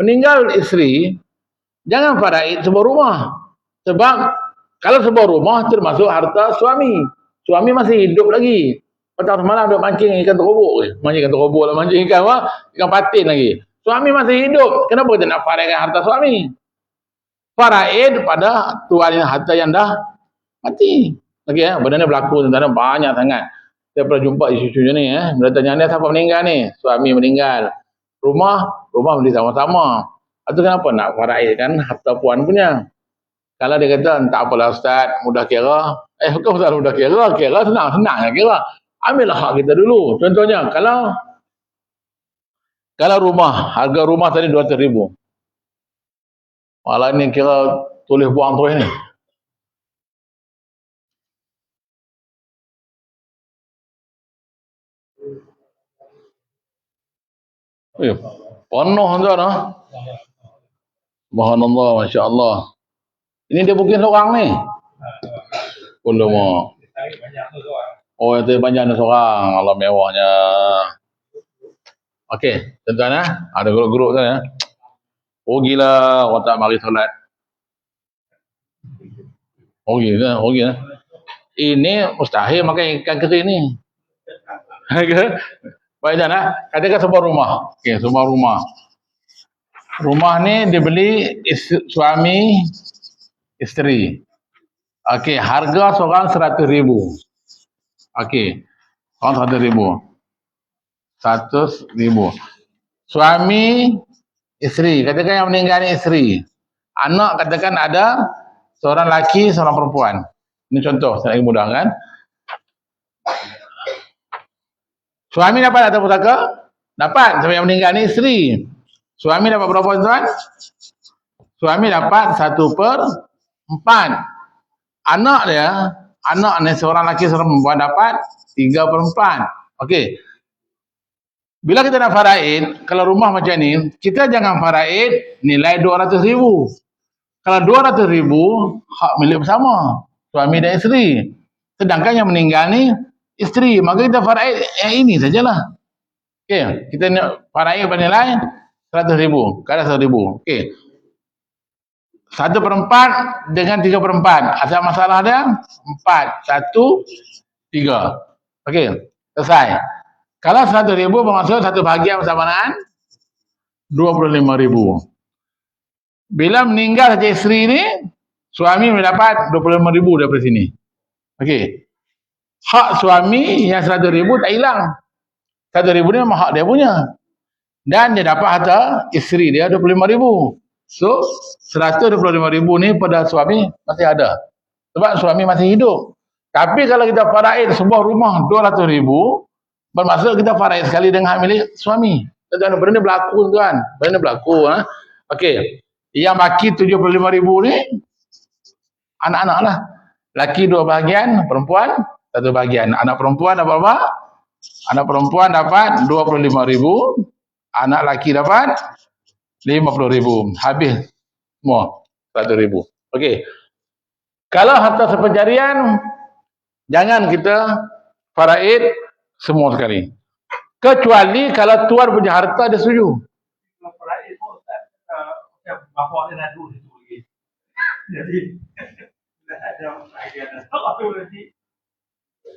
Meninggal isteri, jangan faraid sebuah rumah. Sebab kalau sebuah rumah termasuk harta suami. Suami masih hidup lagi. Petang semalam duk mancing ikan terobok. Mancing ikan terobok lah, mancing ikan apa? Ikan patin lagi. Suami masih hidup. Kenapa kita nak faraidkan harta suami? Faraid pada tuan harta yang dah mati. Okey benda ni berlaku tentang banyak sangat. Saya pernah jumpa isu-isu ni Bila tanya ni siapa meninggal ni? Suami meninggal. Rumah beli sama-sama. Itu kenapa nak faraidkan harta puan punya? Kalau dia kata tak apalah ustaz, mudah kira. Bukan ustaz mudah kira senang kira. Ambillah hak kita dulu. Contohnya kalau rumah, harga rumah tadi 200,000. Malah ni kira tulis buang terus ni. Penuh tuan Subhanallah, Masya Allah. Ini dia booking seorang ni. Alamak. Oh, itu banyak ni seorang. Allah mewahnya. Okey, tuan-tuan ada grup-grup tu Oh gila, orang tak mari solat. Oh gila. Ini mustahil makan ikan kering ni. Baik tuan katakan sebuah rumah. Okey, sebuah rumah. Rumah ni dibeli suami isteri. Okey, harga seorang 100,000. Okey, seorang 100,000. 100,000. Suami isteri, katakan yang meninggal ni isteri. Anak katakan ada seorang lelaki, seorang perempuan. Ini contoh, saya lagi mudah kan. Suami dapat atau pusaka? Dapat, sebab yang meninggal ni isteri. Suami dapat berapa tuan? Suami dapat 1/4. Anak ni seorang lelaki seorang perempuan dapat 3/4. Okey. Bila kita nak faraid, kalau rumah macam ni, kita jangan faraid nilai 200,000. Kalau 200,000 hak milik bersama, suami dan isteri. Sedangkan yang meninggal ni isteri, maka kita faraid yang ini sajalah. Okey, kita nak faraid bernilai 100,000, kadar 100,000. Okey. 1/4 dengan 3/4. Asal masalah dia 4, 1, 3. Okey, selesai. Kalau 100,000 bermaksud satu bahagian bersamaan 25,000. Bila meninggal saja isteri ni, suami mendapat 25,000 daripada sini. Okey. Hak suami yang 100,000 tak hilang. 100,000 ni memang hak dia punya. Dan dia dapat harta isteri dia 25,000. So, 125,000 ni pada suami masih ada. Sebab suami masih hidup. Tapi kalau kita faraid sebuah rumah 200,000, bermaksud kita faraid sekali dengan hak milik suami. Tuan, benda ni berlaku tuan. Benda ni berlaku. Okey. Yang baki 75,000 ni anak-anak lah. Laki 2 bahagian, perempuan 1 bahagian. Anak perempuan dapat berapa? Anak perempuan dapat 25,000. Anak laki dapat 50,000. Habis semua 100,000. Okey. Kalau harta sepencarian, jangan kita faraid semua sekali. Kecuali kalau tuan punya harta dia setuju. Kalau faraid pun bapak dia nak dulu itu lagi. Jadi dah ada idea dah. Apa nanti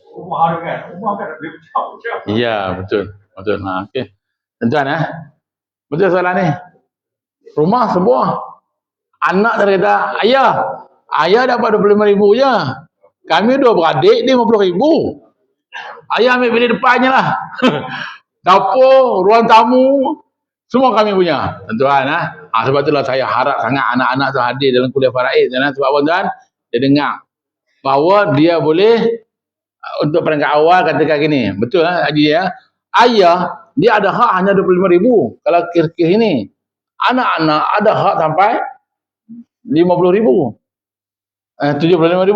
rumah kan boleh macam. Ya, betul. Betul. Okey. Tuan betul soalan ni. Rumah sebuah. Anak dia kata, ayah dapat 25,000 je. Kami 2 beradik, dia 50,000. Ayah ambil bilik depannya lah. Dapur, ruang tamu, semua kami punya. Tuan, sebab itulah saya harap sangat anak-anak tu hadir dalam kuliah faraid. Sebab apa tuan? Dia dengar bahawa dia boleh untuk peringkat awal katakan gini. Betul Haji ya. Ayah, dia ada hak hanya 25,000. Kalau kira-kira ini. Anak-anak ada hak sampai 50,000. 75,000.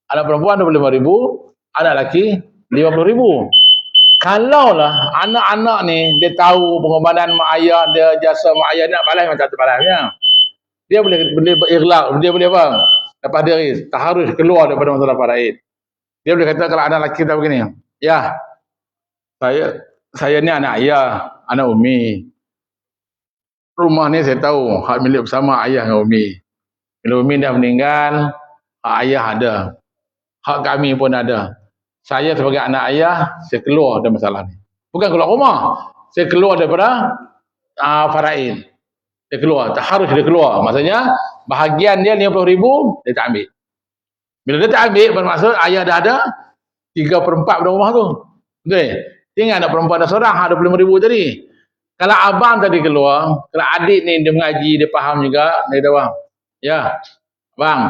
Anak perempuan 25,000. Anak lelaki 50,000. Kalaulah anak-anak ni dia tahu pengorbanan mak ayah dia, jasa mak ayah dia nak balas macam tu balasnya. Dia boleh berirlak, dia boleh apa? Lepas dia taharus keluar daripada masalah faraid. Dia boleh kata kalau anak lelaki tak begini. Ya. Saya ni anak ayah, anak umi. Rumah ni saya tahu hak milik bersama ayah dengan umi. Bila umi dah meninggal, hak ayah ada. Hak kami pun ada. Saya sebagai anak ayah, saya keluar dari masalah ni. Bukan keluar rumah. Saya keluar daripada faraid. Dia keluar. Harus dia keluar. Maksudnya, bahagian dia 50,000, dia tak ambil. Bila dia tak ambil, bermaksud ayah dah ada 3/4 pada rumah tu. Betul? Tinggal anak perempuan ada seorang, hak 25,000 tadi. Kalau abang tadi keluar, kalau adik ni dia mengaji, dia faham juga, dia kata, bang, ya, bang,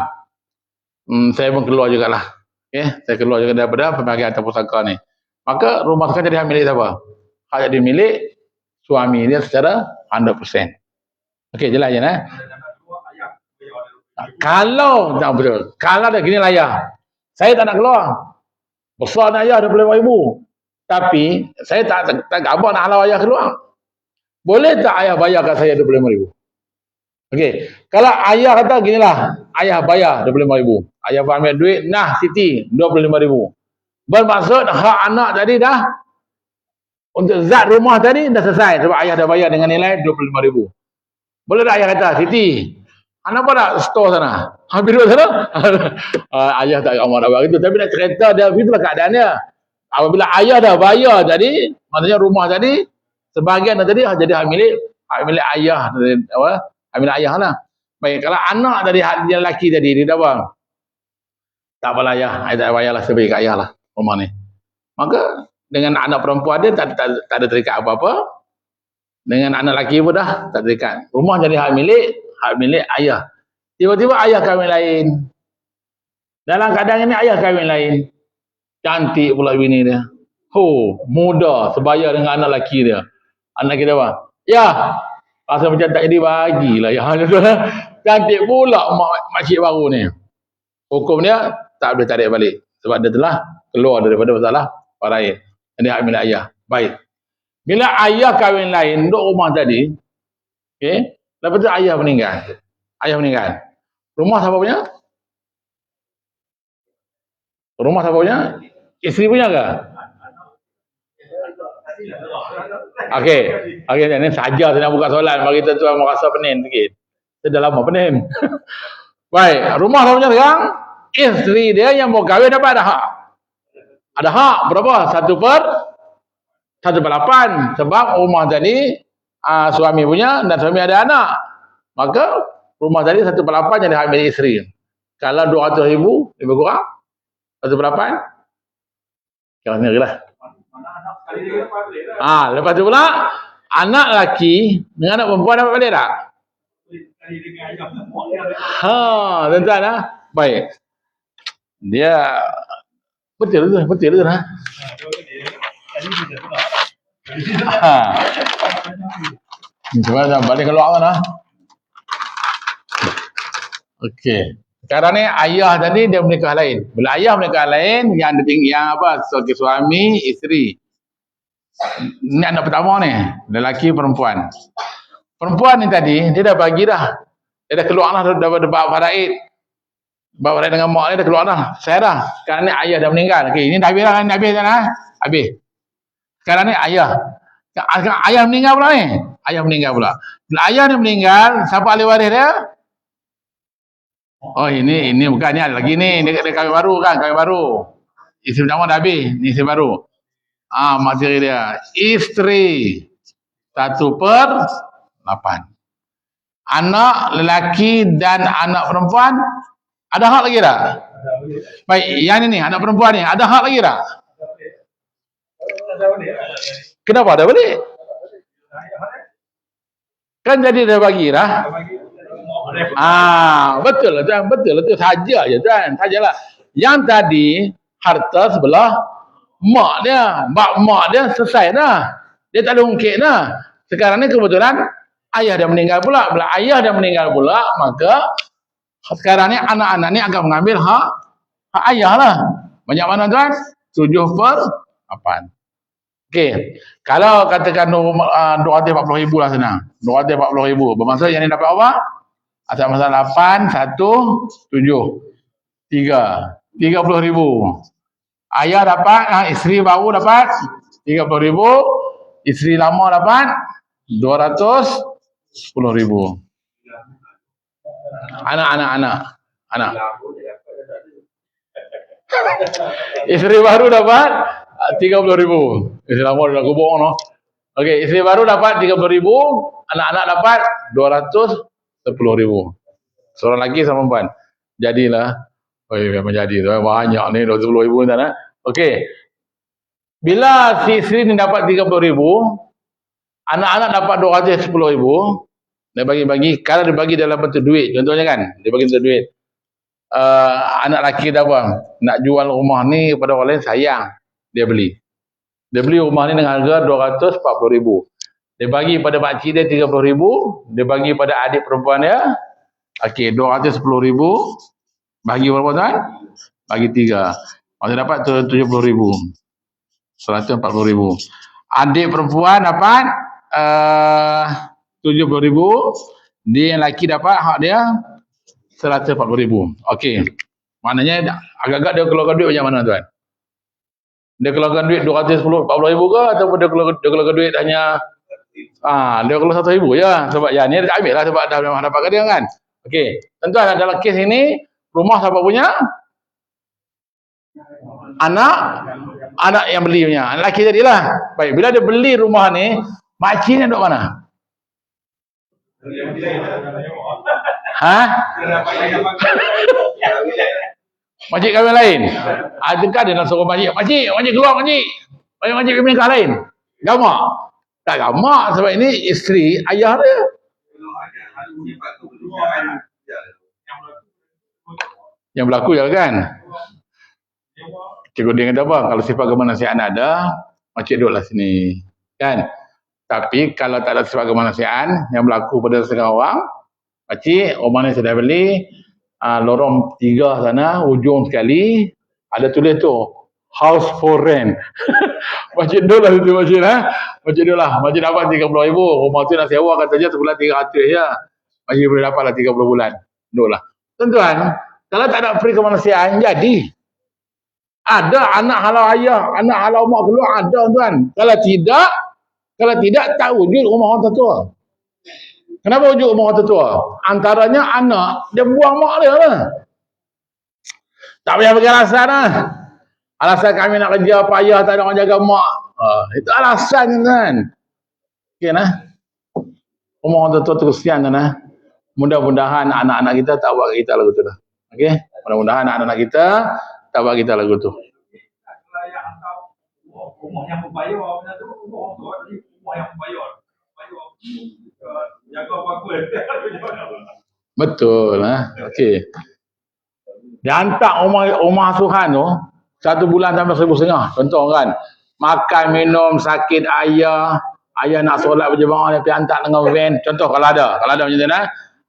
saya pun keluar jugalah. Okay? Saya keluar juga daripada pembagian harta pusaka ni. Maka rumah sekarang jadi hak milik siapa? Hak jadi milik suami dia secara 100%. Okey, jelas je Kalau tak betul. Kalau dah gini lah ayah. Saya tak nak keluar. Besar nak ayah 25,000. Tapi saya tak gabar nak halau ayah keluar. Boleh tak ayah bayarkan saya 25,000? Okey. Kalau ayah kata ginilah, ayah bayar 25,000. Ayah ambil duit, nah Siti 25,000. Bermaksud hak anak tadi dah untuk zat rumah tadi dah selesai sebab ayah dah bayar dengan nilai 25,000. Boleh tak ayah kata, Siti, anak apa nak store sana? Habis duduk sana? Ayah tak amat nak buat itu. Tapi nak cerita dia, begitulah keadaannya. Apabila ayah dah bayar tadi, maksudnya rumah tadi, sebahagian tadi jadi hak milik ayah. Hak milik ayah lah. Baik, kalau anak tadi, hak dia lelaki tadi, dia dah bang. Tak apalah ayah, ayah tak bayarlah sebagai ayah lah rumah ni. Maka dengan anak perempuan dia tak ada terikat apa-apa. Dengan anak lelaki pun dah tak terikat. Rumah jadi hak milik ayah. Tiba-tiba ayah kahwin lain. Dalam keadaan ini ayah kahwin lain. Cantik pula bini dia. Muda sebaya dengan anak lelaki dia. Anak kita apa? Ya. Rasa macam tak jadi bagilah ya. Cantik pula makcik baru ni. Hukum dia tak boleh tarik balik. Sebab dia telah keluar daripada masalah faraid. Dia hak milik ayah. Baik. Bila ayah kahwin lain, duduk rumah tadi, okey, lepas tu ayah meninggal. Ayah meninggal. Rumah siapa punya? Rumah siapa punya? Isteri punya ke? Okey. Okey, ni saja saya nak buka soalan bagi tuan-tuan merasa pening sikit. Saya dah lama pening. Baik, rumah siapa punya sekarang? Isteri dia yang mau kahwin dapat ada hak. Ada hak berapa? 1/8. Sebab rumah tadi suami punya dan suami ada anak. Maka rumah tadi 1/8 jadi hak milik isteri. Kalau 200,000 lebih kurang 1/8. Kalau sendirilah. Lepas tu pula anak lelaki dengan anak perempuan dapat balik tak? Tuan-tuan baik. Dia betul tu lah. Cuba balik keluar kan. Okey. Sekarang ni ayah tadi dia menikah lain. Bila ayah menikah lain yang sebagai suami, isteri. Ni anak pertama ni, lelaki perempuan. Perempuan ni tadi dia dah bagi dah. Dia dah keluar dah daripada bab faraid. Bab faraid dengan mak dia dah keluar dah. Saya dah. Sekarang ni ayah dah meninggal. Okey, ini dah habis dah kan? Habis. Sekarang ni ayah. Ayah meninggal pula ni. Ayah meninggal pula. Bila ayah ni meninggal, siapa ahli waris dia? Oh, ini bukan ni lagi ni. Dia kahwin baru kan, kahwin baru. Isteri pertama dah habis, ni isteri baru. Materi dia. Isteri 1/8. Anak lelaki dan anak perempuan ada hak lagi tak? Baik, yang ni anak perempuan ni ada hak lagi tak? Kenapa ada balik? Kan jadi dah bagi dah. Betul lah tuan, betul lah tu saja je tuan, sajalah. Yang tadi harta sebelah mak dia, mak dia selesai dah. Dia tak ada ungkit dah. Sekarang ni kebetulan ayah dia meninggal pula. Bila ayah dia meninggal pula, maka sekarang ni anak-anak ni akan mengambil hak ayah lah. Banyak mana tuan? 7/8. Okey. Kalau katakan 240,000 lah sana. 240,000. Bermaksud yang ni dapat apa? Asal masa 8, 1, 7. 30,000. Ayah dapat, isteri baru dapat 30,000. Isteri lama dapat 210,000. Anak. Isteri baru dapat 30,000. Isteri lama dah kubur no. Okey, isteri baru dapat 30,000, anak-anak dapat 210,000. Seorang lagi sama perempuan. Jadilah. Memang jadi tu banyak ni 20,000 kan. Okey. Bila si isteri ni dapat 30,000, anak-anak dapat 210,000, dia bagi-bagi, kalau dia bagi dalam bentuk duit, contohnya kan, dia bagi bentuk duit. Anak lelaki dah apa? Nak jual rumah ni kepada orang lain sayang, dia beli. Dia beli rumah ni dengan harga 240,000. Dia bagi pada makcik dia 30,000, dia bagi pada adik perempuan dia. Okey, 210,000 bagi berapa tuan? Bagi 3. Maksud dapat 70,000. 140,000. Adik perempuan dapat 70,000. Dia yang lelaki dapat hak dia 140,000. Okey. Maknanya agak-agak dia keluarkan duit macam mana tuan? Dia keluarkan duit 240,000 ke ataupun dia keluarkan duit hanya dia keluar 100,000 je. Sebab yang ni dia tak ambil lah sebab dah memang dapat dia kan. Okey. Tuan-tuan dalam kes ini rumah siapa punya? Anak yang beli punya. Anak lelaki tadilah. Baik, bila dia beli rumah ni, makcik ni duduk mana? Makcik kahwin lain. Adakah dia nak suruh makcik keluar makcik. Makcik pergi menikah lain. Gamak. Tak gamak sebab ini isteri ayah dia. Yang berlaku je kan. Cikgu dia kata apa? Kalau sifat kemanusiaan ada, makcik duduklah sini. Kan? Tapi kalau tak ada sifat kemanusiaan yang berlaku pada setengah orang, Pakcik, rumah ni saya dah beli, lorong 3 sana, ujung sekali, ada tulis tu, house for rent. Pakcik duduk lah situ pakcik Pakcik duduk lah, pakcik dapat 30,000, rumah tu nak sewa katanya sebulan 300 je. Pakcik boleh dapat lah 30 bulan. Duduk lah. Tuan-tuan, kalau tak ada free kemanusiaan, jadi. Ada anak halau ayah, anak halau mak keluar, ada tuan. Kalau tidak, tak wujud rumah orang tertua. Kenapa wujud rumah orang tertua? Antaranya anak, dia buang mak dia lah. Tak payah bagi alasan lah. Alasan kami nak kerja payah, tak ada orang jaga mak. Itu alasan kan. Okey nah. Rumah orang tertua tu kesian kan. Mudah-mudahan anak-anak kita tak buat kita lagu tu dah. Okey. Mudah-mudahan anak-anak kita tak buat kita lagu tu. Kalau yang hantar rumah yang membayar, benda tu rumah tu tadi rumah yang membayar. Jaga bagus. Betul okey. Dia hantar rumah asuhan tu 1 bulan sampai 1,500. Contoh kan, makan minum sakit ayah nak solat berjemaah dia pergi hantar dengan van. Contoh kalau ada macam tu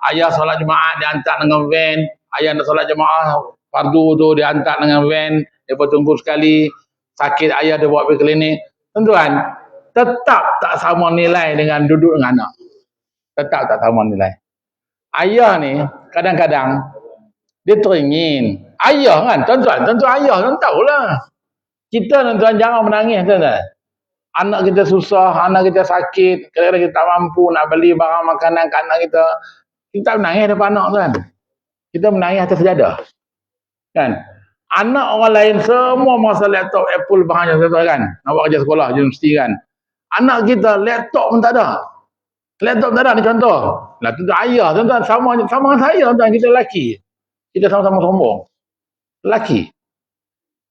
ayah solat jemaah dia hantar dengan van, ayah nak solat jemaah fardu tu dia hantar dengan van, depa tunggu sekali, sakit ayah dia bawa pergi klinik. Tuan-tuan, tetap tak sama nilai dengan duduk dengan anak. Tetap tak sama nilai. Ayah ni kadang-kadang dia teringin. Ayah kan, tuan-tuan ayah kan tahulah. Kita tuan-tuan jangan menangis tuan-tuan. Anak kita susah, anak kita sakit, kadang-kadang kita tak mampu nak beli barang makanan kat anak kita. Kita tak menangis depan anak tuan. Kita menangis atas sejadah. Kan? Anak orang lain semua masa laptop, Apple barang tuan kan. Nak buat kerja sekolah, universiti kan. Anak kita laptop pun tak ada. Laptop tak ada ni contoh. Lah tu ayah tuan-tuan sama dengan saya tuan, kita lelaki. Kita sama-sama sombong. Lelaki.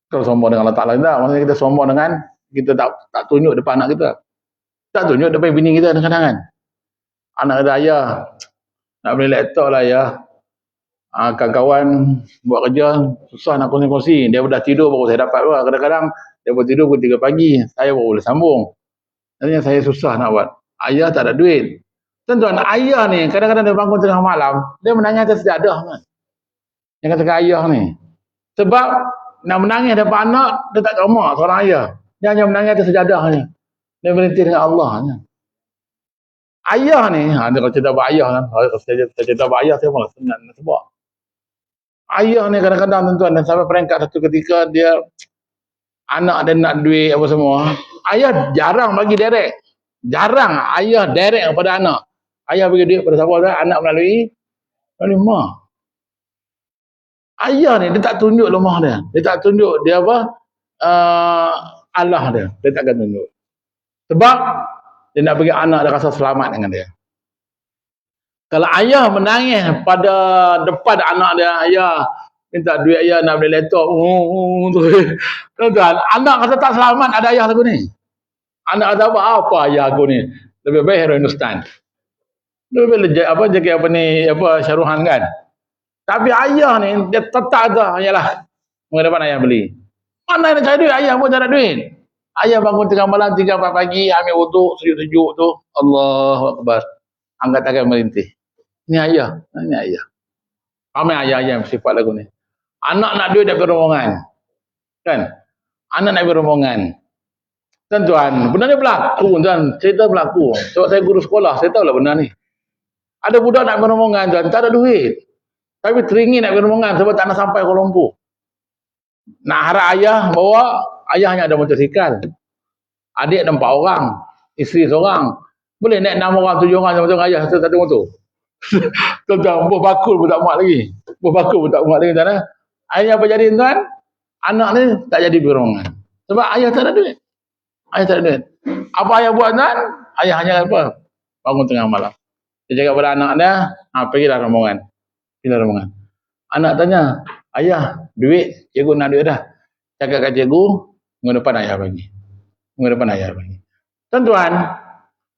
Kalau sombong dengan Allah Ta'ala kita, maksudnya kita sombong dengan kita tak tunjuk depan anak kita. Tak tunjuk depan bini kita kadang-kadang kan. Anak kata ayah, nak beli laptop lah ayah. Kawan-kawan buat kerja susah nak kongsi-kongsi. Dia dah tidur baru saya dapat lah. Kadang-kadang dia baru tidur pukul 3 pagi. Saya baru boleh sambung. Nanti saya susah nak buat. Ayah tak ada duit. Tuan-tuan, ayah ni kadang-kadang dia bangun tengah malam, dia menangis atas sejadah kan. Yang kata ayah ni. Sebab nak menangis depan anak, dia tak terima seorang ayah. Dia hanya menangis atas sejadahnya. Dia berhenti dengan Allah. Ayah ni, dia kalau cerita buat ayah kan. Kalau saya cerita buat ayah, saya malah senang nak sebut. Ayah ni kadang-kadang tuan-tuan, dan sampai peringkat satu ketika dia anak dia nak duit apa semua. Ayah jarang bagi direct. Jarang ayah direct kepada anak. Ayah bagi duit pada siapa dah? Anak melalui mak. Ayah ni dia tak tunjuk lemah dia. Dia tak tunjuk dia apa? Allah dia. Dia takkan tunjuk. Sebab dia nak bagi anak dia rasa selamat dengan dia. Kalau ayah menangis pada depan anak dia, ayah minta duit ayah nak beli laptop. Tuan-tuan, anak rasa tak selamat ada ayah lagu ni. Anak kata apa ayah aku ni? Lebih baik heroin Ustaz. Lebih baik Syaruhan kan. Tapi ayah ni dia tetap ada ayalah menghadapan ayah beli. Mana nak cari duit? Ayah pun tak ada duit. Ayah bangun tengah malam 3-4 pagi ambil wuduk sejuk-sejuk tu. Allahu Akbar. Angkat tangan merintih. Ini ayah. Ini ayah. Ramai ayah-ayah yang sifat lagu ni. Anak nak duit daripada rombongan. Kan? Anak nak daripada rombongan. Tuan-tuan, benda ni berlaku tuan. Cerita berlaku. Sebab saya guru sekolah, saya tahu lah benda ni. Ada budak nak berombongan tuan, tak ada duit. Tapi teringin nak berombongan sebab tak nak sampai Kuala Lumpur. Nak harap ayah bawa, ayah hanya ada motosikal. Adik ada 4 orang, isteri seorang. Boleh naik 6 orang, 7 orang sama-sama ayah satu motor. Tuan-tuan, buah bakul pun tak muat lagi. Buah bakul pun tak muat lagi tuan. Akhirnya apa jadi tuan? Anak ni tak jadi berombongan. Sebab ayah tak ada duit. Ayah tak ada duit. Apa ayah buat tuan? Ayah hanya apa? Bangun tengah malam. Dia cakap pada anak dia, pergilah rombongan. Pergilah rombongan. Anak tanya, ayah, duit, cikgu nak duit dah. Cakap kat cikgu, minggu depan ayah bagi. Minggu depan ayah bagi. Tuan-tuan,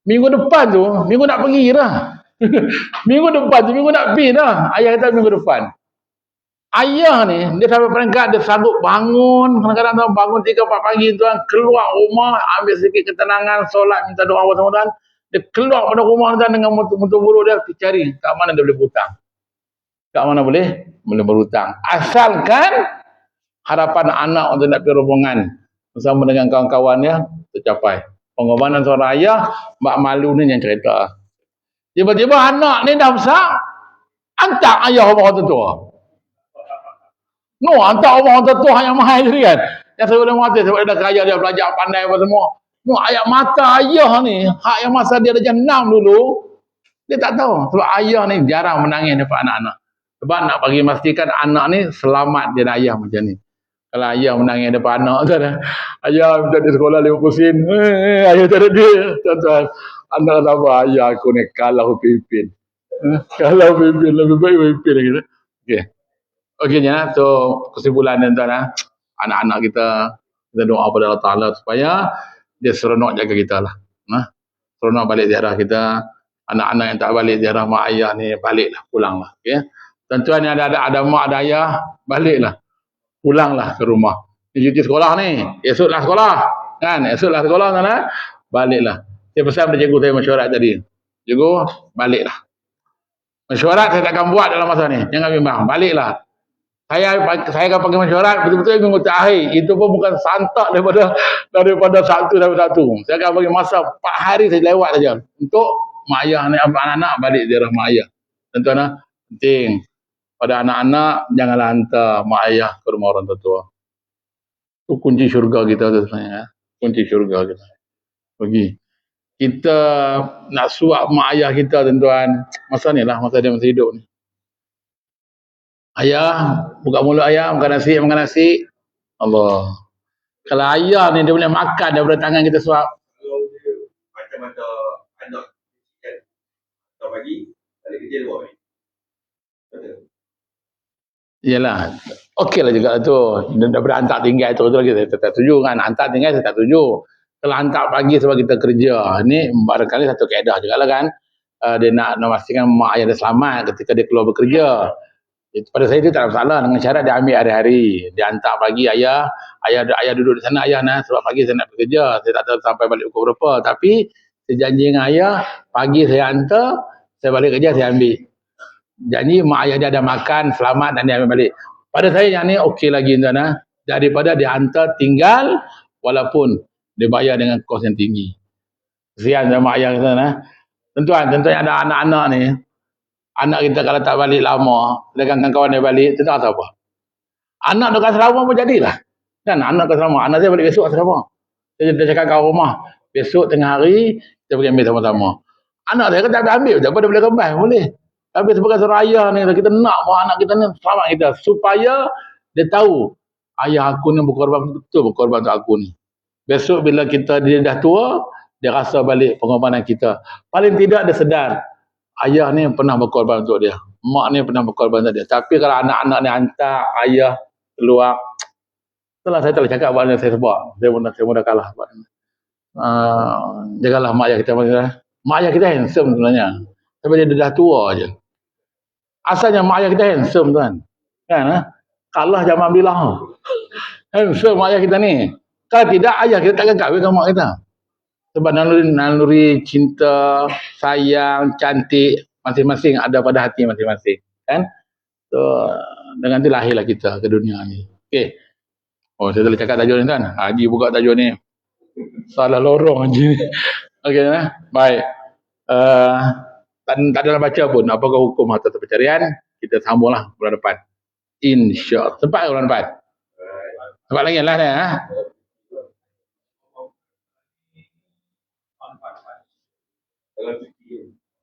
minggu depan tu, minggu nak pergi dah. Minggu depan tu, minggu nak pergi dah. Ayah kata minggu depan. Ayah ni, dia sampai peringkat, dia sanggup bangun, kadang-kadang tuan bangun 3-4 pagi tuan, keluar rumah, ambil sedikit ketenangan, solat, minta doa apa semua tuan. Dia keluar pada rumah tuan dengan motor buruk dia, pergi cari kat mana dia boleh berhutang. Kat mana boleh berhutang. Asalkan harapan anak untuk nak pergi rombongan bersama dengan kawan-kawannya tercapai. Pengorbanan seorang ayah, mak malu ni yang cerita. Tiba-tiba anak ni dah besar, hantar ayah orang tua. No, hantar orang tua yang mahal tadi kan. Yang saya boleh mati sebab dia dah kaya, dia belajar pandai apa semua. No, ayat mata ayah ni, hak yang masa dia darjah 6 dulu, dia tak tahu. Sebab ayah ni jarang menangis depan anak-anak. Sebab nak bagi memastikan anak ni selamat dia dan ayah macam ni. Kalau ayah menangis depan anak tu, ayah minta di sekolah 50 sen. Ayah tak ada duit. Tuan-tuan, anak apa? Ayah aku ni kalau pimpin. Kalau pimpin, lebih baik pimpin lagi. Okey. Okey, so kesimpulan tuan-tuan, anak-anak kita doa pada Allah Ta'ala supaya dia seronok jaga kita lah. Seronok balik ziarah kita. Anak-anak yang tak balik ziarah mak ayah ni, baliklah, pulanglah. Okay? Tuan-tuan yang ada mak, ada ayah, baliklah. Pulanglah ke rumah. Ini cuti sekolah ni. Esoklah sekolah. Kan? Esoklah sekolah sana. Baliklah. Saya pesan pada cikgu saya mesyuarat tadi. Cikgu, baliklah. Mesyuarat saya takkan buat dalam masa ni. Jangan bimbang. Baliklah. Saya akan pakai mesyuarat betul-betul minggu terakhir. Itu pun bukan santak daripada Sabtu sampai Sabtu. Saya akan bagi masa 4 hari saya lewat saja. Untuk mak ayah ni, anak-anak balik ziarah mak ayah. Tuan-tuan, penting. Pada anak-anak, janganlah hantar mak ayah ke rumah orang tua. Itu kunci syurga kita tu sebenarnya. Kunci syurga kita. Pergi. Kita nak suap mak ayah kita, tuan-tuan. Masa ni lah, masa dia masih hidup ni. Ayah, buka mulut ayah, makan nasi. Allah. Kalau ayah ni dia boleh makan daripada tangan kita suap. Kalau dia macam-macam anak kan. Tak pagi, balik kerja dia buat ni. Betul. Yalah, okey lah juga tu. Daripada hantar tinggal tu lagi saya tak setuju kan. Hantar tinggal saya tak setuju. Kalau hantar pagi sebab kita kerja, ni barangkali satu kaedah juga lah kan. Dia nak memastikan mak ayah dia selamat ketika dia keluar bekerja. Pada saya itu tak ada masalah dengan syarat dia ambil hari-hari. Dia hantar pagi ayah duduk di sana ayah nah sebab pagi saya nak bekerja. Saya tak tahu sampai balik pukul berapa. Tapi saya janji dengan ayah, pagi saya hantar, saya balik kerja saya ambil. Janji mak ayah dia ada makan selamat dan dia ambil balik. Pada saya yang ni okey lagi tuan, daripada dia hantar tinggal walaupun dia bayar dengan kos yang tinggi. Kesian sama ayah kita. Tuan-tuan ada anak-anak ni, anak kita kalau tak balik lama, dengan kawan-kawan dia balik, tuan tahu apa? Anak dekat Sarawak pun jadilah. Kan anak dekat Sarawak, anak saya balik besok ke Sarawak. Dia cakap kat rumah, besok tengah hari kita pergi ambil sama-sama. Anak saya kata ambil, tak apa dia boleh kembali, boleh. Tapi sebagai seorang ayah ni, kita nak bahawa anak kita ni selamat kita. Supaya dia tahu, ayah aku ni berkorban untuk aku ni. Besok bila dia dah tua, dia rasa balik pengorbanan kita. Paling tidak dia sedar, ayah ni pernah berkorban untuk dia. Mak ni pernah berkorban untuk dia. Tapi kalau anak-anak ni hantar ayah keluar, itulah saya telah cakap buat saya sebab. Saya pun dah kalah. Jagalah mak ayah kita. Mak ayah kita handsome sebenarnya. Tapi dia dah tua je. Asalnya mak ayah kita handsome tuan. Kan? Kalah zaman bilang. Handsome mak ayah kita ni. Kalau tidak, ayah kita takkan kahwin dengan mak kita. Sebab naluri cinta, sayang, cantik, masing-masing ada pada hati masing-masing. Kan? So, dengan itu lahirlah kita ke dunia ni. Okey. Oh, saya telah cakap tajuk ni kan. Haji buka tajuk ni. Salah lorong Haji ni. Okey, baik. Tak ada baca pun apakah hukum harta pencarian, kita sambunglah bulan depan. InsyaAllah. Sempat ke bulan depan? Sempat lagi lah ni.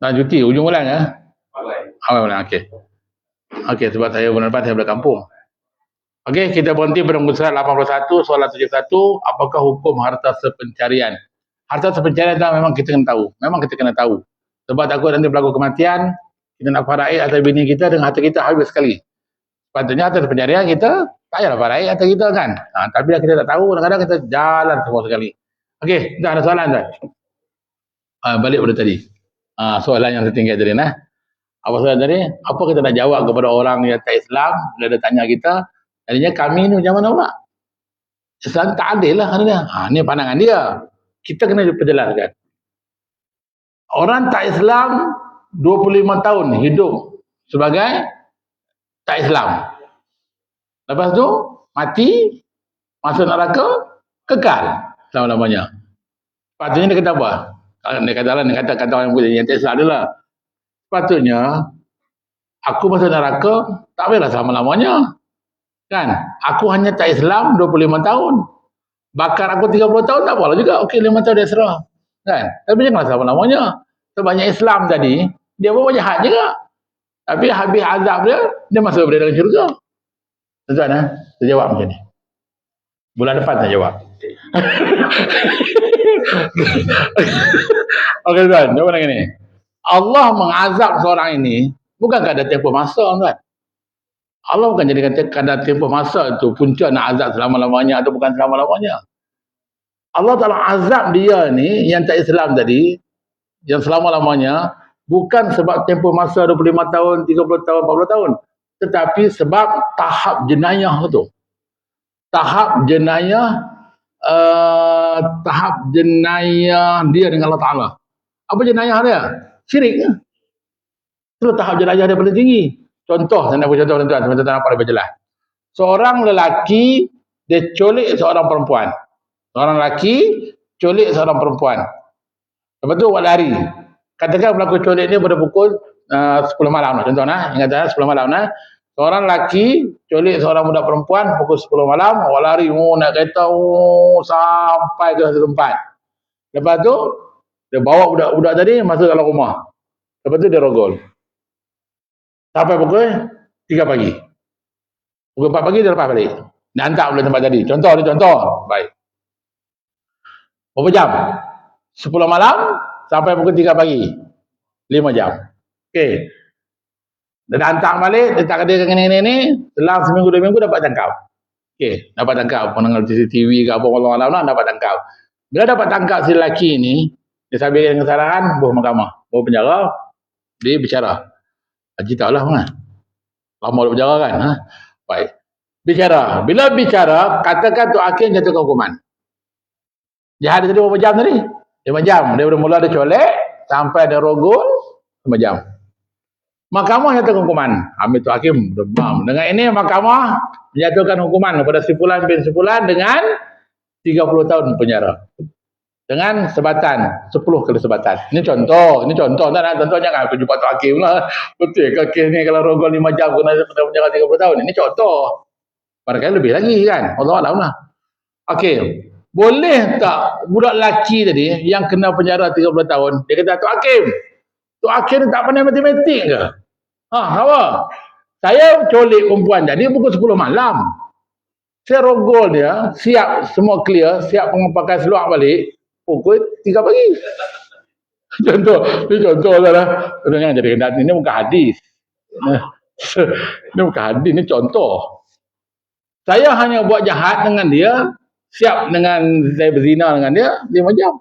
Nak cuti ujung bulan ya? Awal bulan, okey. Okey, sebab saya bulan depan saya balik kampung. Okey, kita berhenti pada muka surat 81, soalan 71, apakah hukum harta sepencarian? Harta sepencarian memang kita kena tahu. Memang kita kena tahu. Sebab takut nanti berlaku kematian, kita nak faraid atas bini kita dengan harta kita habis sekali. Sepatutnya harta pencarian kita, tak payahlah faraid harta kita kan. Tapi dah kita tak tahu, kadang-kadang kita jalan semua sekali. Okey, dah ada soalan tuan. Balik pada tadi. Soalan yang tertinggal tadi nah. Apa soalan tadi? Apa kita nak jawab kepada orang yang tak Islam bila dia tanya kita, jadinya kami ni macam mana pula? Islam tak adil lah katanya. Ni pandangan dia. Kita kena perjelaskan. Orang tak Islam 25 tahun hidup sebagai tak Islam. Lepas tu mati, masuk neraka, kekal selama-lamanya. Sepatutnya dia kata apa? Dia kata orang yang tak Islam adalah, sepatutnya aku masuk neraka tak payahlah selama-lamanya. Kan? Aku hanya tak Islam 25 tahun. Bakar aku 30 tahun tak apalah juga. Okey, 5 tahun dia serah. Kan? Tapi janganlah selama-lamanya. Sebanyak Islam tadi, dia pun jahat juga. Tapi habis azab dia masuk dalam syurga. Tuan-tuan, saya jawab macam ni. Bulan depan saya jawab. Okey tuan, jawab dengan ni. Allah mengazab seorang ini bukan kadar tempoh masa, tuan. Allah bukan jadikan kadar tempoh masa itu punca nak azab selama-lamanya atau bukan selama-lamanya. Allah Ta'ala azab dia ni yang tak Islam tadi, yang selama-lamanya, bukan sebab tempoh masa 25 tahun, 30 tahun, 40 tahun, tetapi sebab tahap jenayah itu. Tahap jenayah dia dengan Allah Ta'ala. Apa jenayah dia? Syirik. Itu tahap jenayah dia paling tinggi. Contoh, saya nak beri contoh tuan-tuan, tuan-tuan nampak lebih jelas. Seorang lelaki dia culik seorang perempuan. Seorang lelaki culik seorang perempuan. Lepas tu buat lari. Katakan berlaku culik ni pada pukul 10 malam lah. Contoh nah, ingat 10 malam nah. Seorang lelaki culik seorang budak perempuan pukul 10 malam, buat lari naik kereta sampai ke satu tempat. Lepas tu dia bawa budak-budak tadi masuk dalam rumah. Lepas tu dia rogol. Sampai pukul 3 pagi. Pukul 4 pagi dia lepas balik. Dia hantar pula tempat tadi. Contoh ni contoh. Baik. Berapa jam? 10 malam sampai pukul 3 pagi. 5 jam. Okey. Dia hantar balik, dia tak kena ni. Selang seminggu 2 minggu dapat tangkap. Okey, dapat tangkap. Pendengar CCTV ke apa Allah dapat tangkap. Bila dapat tangkap si lelaki ni, dia sabit dengan kesalahan, buah mahkamah, buah penjara, dia bicara. Haji taklah kan. Lama dia berjaga kan. Baik. Bicara. Bila bicara, katakan tu hakim jatuhkan hukuman. Jahat dia tadi berapa jam tadi? 5 jam. Daripada mula dia colek, sampai dia rogol, 5 jam. Mahkamah jatuhkan hukuman. Ambil tu hakim demam. Dengan ini mahkamah menjatuhkan hukuman kepada simpulan bin simpulan dengan 30 tahun penjara. Dengan sebatan, 10 kali sebatan. Ini contoh, tak nak contoh jangan aku jumpa tu hakim lah. Betul ke kes ni kalau rogol 5 jam kena penjara 30 tahun. Ini contoh. Barangkali lebih lagi kan. Allah Alam lah. Okey. Boleh tak budak lelaki tadi yang kena penjara 30 tahun, dia kata tu hakim tak pandai matematik ke? Apa? Saya colik perempuan jadi pukul 10 malam. Saya rogol dia, siap semua clear, siap pakai seluar balik pukul 3 pagi. Ini contoh lah. Jangan jadi kendat. Ini bukan hadis. Ini bukan hadis, ini contoh. Saya hanya buat jahat dengan dia, siap dengan saya berzina dengan dia 5 jam.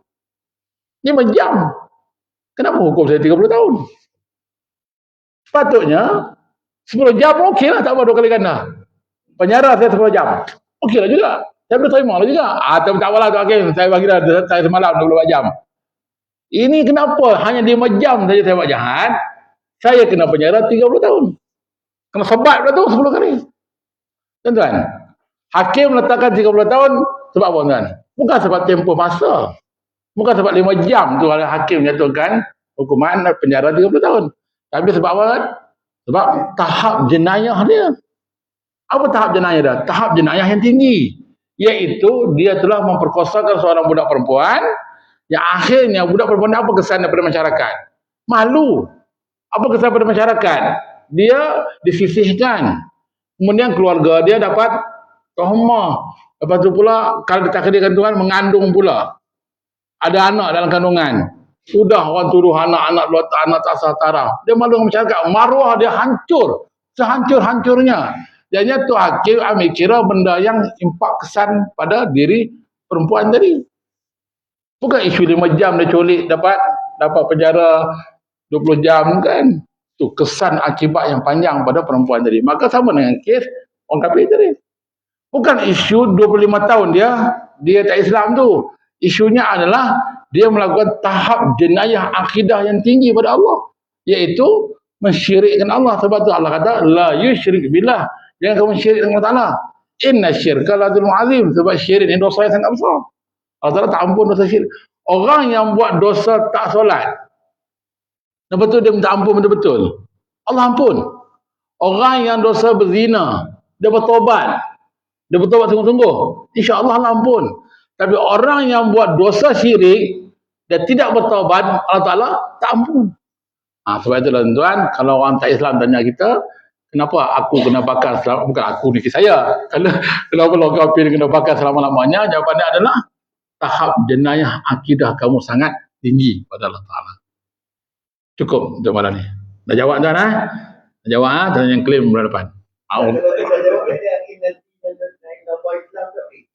5 jam. Kenapa hukum saya 30 tahun? Sepatutnya 10 jam okey lah, tak apa 2 kali ganda. Penjara saya 10 jam. Okey lah juga. Saya boleh terima lah juga. Tapi tak apalah tu hakim. Saya bagi dah saya semalam 24 jam. Ini kenapa hanya 5 jam saja saya buat jahat, saya kena penjara 30 tahun. Kena sebat pula tu 10 kali. Tuan-tuan, hakim letakkan 30 tahun sebab apa tuan? Bukan sebab tempoh masa. Bukan sebab 5 jam tu hakim menyatakan hukuman penjara 30 tahun. Tapi sebab apa? Sebab tahap jenayah dia. Apa tahap jenayah dia? Tahap jenayah yang tinggi. Iaitu dia telah memperkosakan seorang budak perempuan yang akhirnya budak perempuan apa kesan daripada masyarakat? Malu. Apa kesan pada masyarakat? Dia disisihkan. Kemudian keluarga dia dapat tuhmah. Lepas tu pula kalau ditakdirkan Tuhan mengandung pula. Ada anak dalam kandungan. Sudah orang tuduh anak tak sah taraf. Dia malu dengan masyarakat. Maruah dia hancur. Sehancur-hancurnya. Jadinya tu hakim ambil kira benda yang impak kesan pada diri perempuan tadi. Bukan isu 5 jam dia colik dapat penjara 20 jam kan. Tu kesan akibat yang panjang pada perempuan tadi. Maka sama dengan kes orang kafir tadi. Bukan isu 25 tahun dia tak Islam tu. Isunya adalah dia melakukan tahap jenayah akidah yang tinggi pada Allah, iaitu mensyirikkan Allah. Sebab tu Allah kata la yusyrik billah, jangan kamu syirik dengan Allah Taala. Inna syirka la dzulmun azim, sebab syirik ini dosa yang sangat besar. Allah Taala tak ampun dosa syirik. Orang yang buat dosa tak solat, lepas tu dia minta ampun betul-betul, Allah ampun. Orang yang dosa berzina, dia bertobat sungguh-sungguh, insya-Allah Allah ampun. Tapi orang yang buat dosa syirik dan tidak bertaubat, Allah Taala tak ampun. Sebab itu tuan-tuan, kalau orang tak Islam tanya kita, kenapa aku kena bakar selama, bukan aku ni saya. Kalau kafir kena bakar selama-lamanya, jawapannya adalah tahap jenayah akidah kamu sangat tinggi pada Allah Taala. Cukup untuk malam ni. Dah jawab tuan Dah jawab dan yang klaim bulan depan.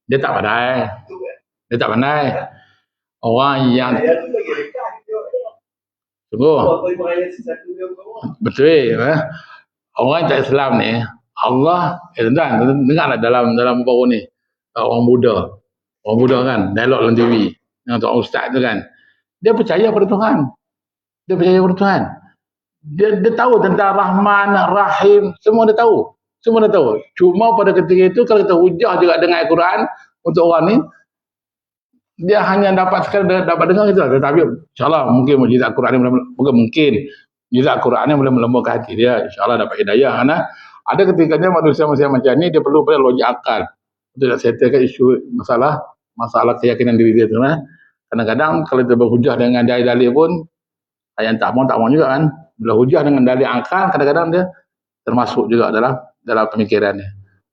Dia tak pandai. Dia tak pandai. Orang yang sungguh betul orang yang tak Islam ni, Allah tuan dengarlah dalam baru ni orang Buddha kan dialog dalam TV dengan tuan ustaz tu kan, dia percaya pada Tuhan. Dia tahu tentang Rahman, Rahim, semua dia tahu. Cuma pada ketika itu kalau kita hujah juga dengan Al-Quran untuk orang ni, dia hanya dapat dengar itu. Tetapi insya-Allah mungkin mukjizat Al-Quran ni mungkin mukjizat Al-Quran ni boleh melembutkan hati dia. Insya-Allah dapat hidayah. Karena ada ketikanya manusia macam ni dia perlu pada logik akal untuk nak settlekan isu masalah keyakinan diri dia tu. Kadang-kadang kalau dia berhujah dengan dalil-dalil pun yang tak mau juga kan. Bila hujah dengan dalil akal, kadang-kadang dia termasuk juga dalam pemikirannya.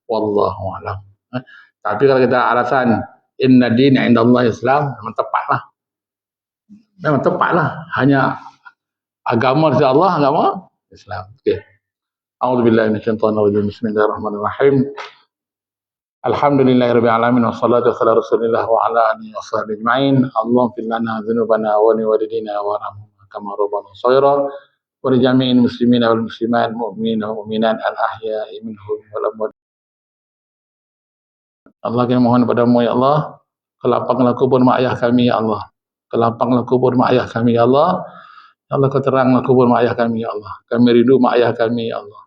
Wallahu a'lam. Tapi kalau kita alasan inna dina indallahi Islam, memang tepatlah. Hanya agama dari Allah, agama Islam. Okey. A'udzubillahi minasyaitonir rajim. Bismillahirrahmanirrahim. Alhamdulillahirabbil alamin wassalatu wassalamu ala Rasulillah wa ala alihi washabihi ajmain. Allahumma fir lana dzunubana wa li walidina wa rahmana kama rabbana shaghira wa li jami'il muslimina wal muslimat mu'minina wal mu'minat al ahya'i minhum wal amwat. Allah, kami mohon padamu ya Allah, kelapanglah kubur mak ayah kami ya Allah. Kelapanglah kubur mak ayah kami ya Allah. Ya Allah, kau teranglah kubur mak ayah kami ya Allah. Kami rindu mak ayah kami ya Allah.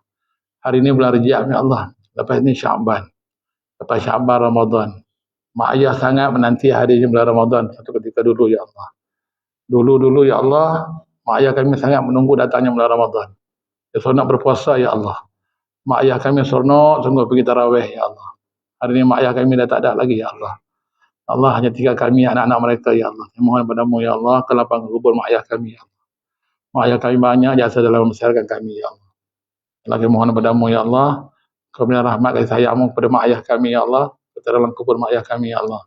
Hari ini bulan Rejab ya Allah. Lepas ini Sya'ban. Lepas Sya'ban Ramadan. Mak ayah sangat menanti hari ini bulan Ramadan. Satu ketika dulu ya Allah. Dulu ya Allah, mak ayah kami sangat menunggu datangnya bulan Ramadan. Dia seronok berpuasa ya Allah. Mak ayah kami seronok sungguh pergi tarawih ya Allah. Hari ini mak ayah kami dah tak ada lagi ya Allah. Allah hanya tinggal kami, anak-anak mereka ya Allah. Saya mohon padamu ya Allah, ke lapang kubur mak ayah kami ya Allah. Mak ayah kami banyak jasa dalam membesarkan kami ya Allah. Allah, kami mohon padamu ya Allah, kau beri rahmat dan sayangmu kepada mak ayah kami ya Allah, ke dalam kubur mak ayah kami ya Allah.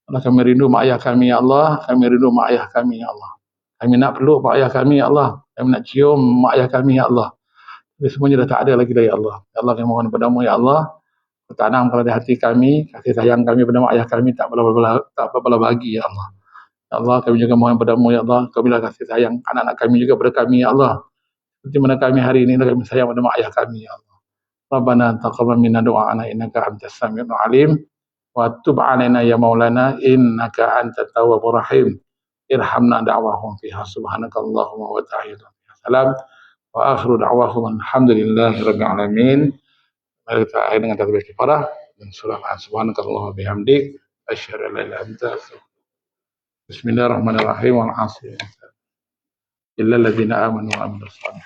Allah, kami rindu mak ayah kami ya Allah, kami rindu mak ayah kami ya Allah. Kami nak peluk mak ayah kami ya Allah, kami nak cium mak ayah kami ya Allah. Tapi semuanya dah tak ada lagi ya Allah. Ya Allah, kami mohon padamu ya Allah, tanam kalau di hati kami, kasih sayang kami pada mak ayah kami tak belah bagi ya Allah. Ya Allah, kami juga mohon padamu ya Allah, kau bila kasih sayang anak-anak kami juga pada kami ya Allah. Seperti mana kami hari ini kami sayang pada mak ayah kami ya Allah. Rabbana taqabbal minna du'ana innaka antas samiul alim wa tub 'alaina ya maulana innaka antat tawwabur rahim. Irhamna da'wahum fiha subhanakallahumma wa ta'ala. Salam wa akhiru da'wahum alhamdulillahi rabbil alamin. Mari kita akhiri dengan tasbih kifarah dan surah subhanakallahumma bihamdik asyhadu an la ilaha illa anta Bismillahirrahmanirrahim wal 'asr. Illal ladzina amanu wa amilus shalihat.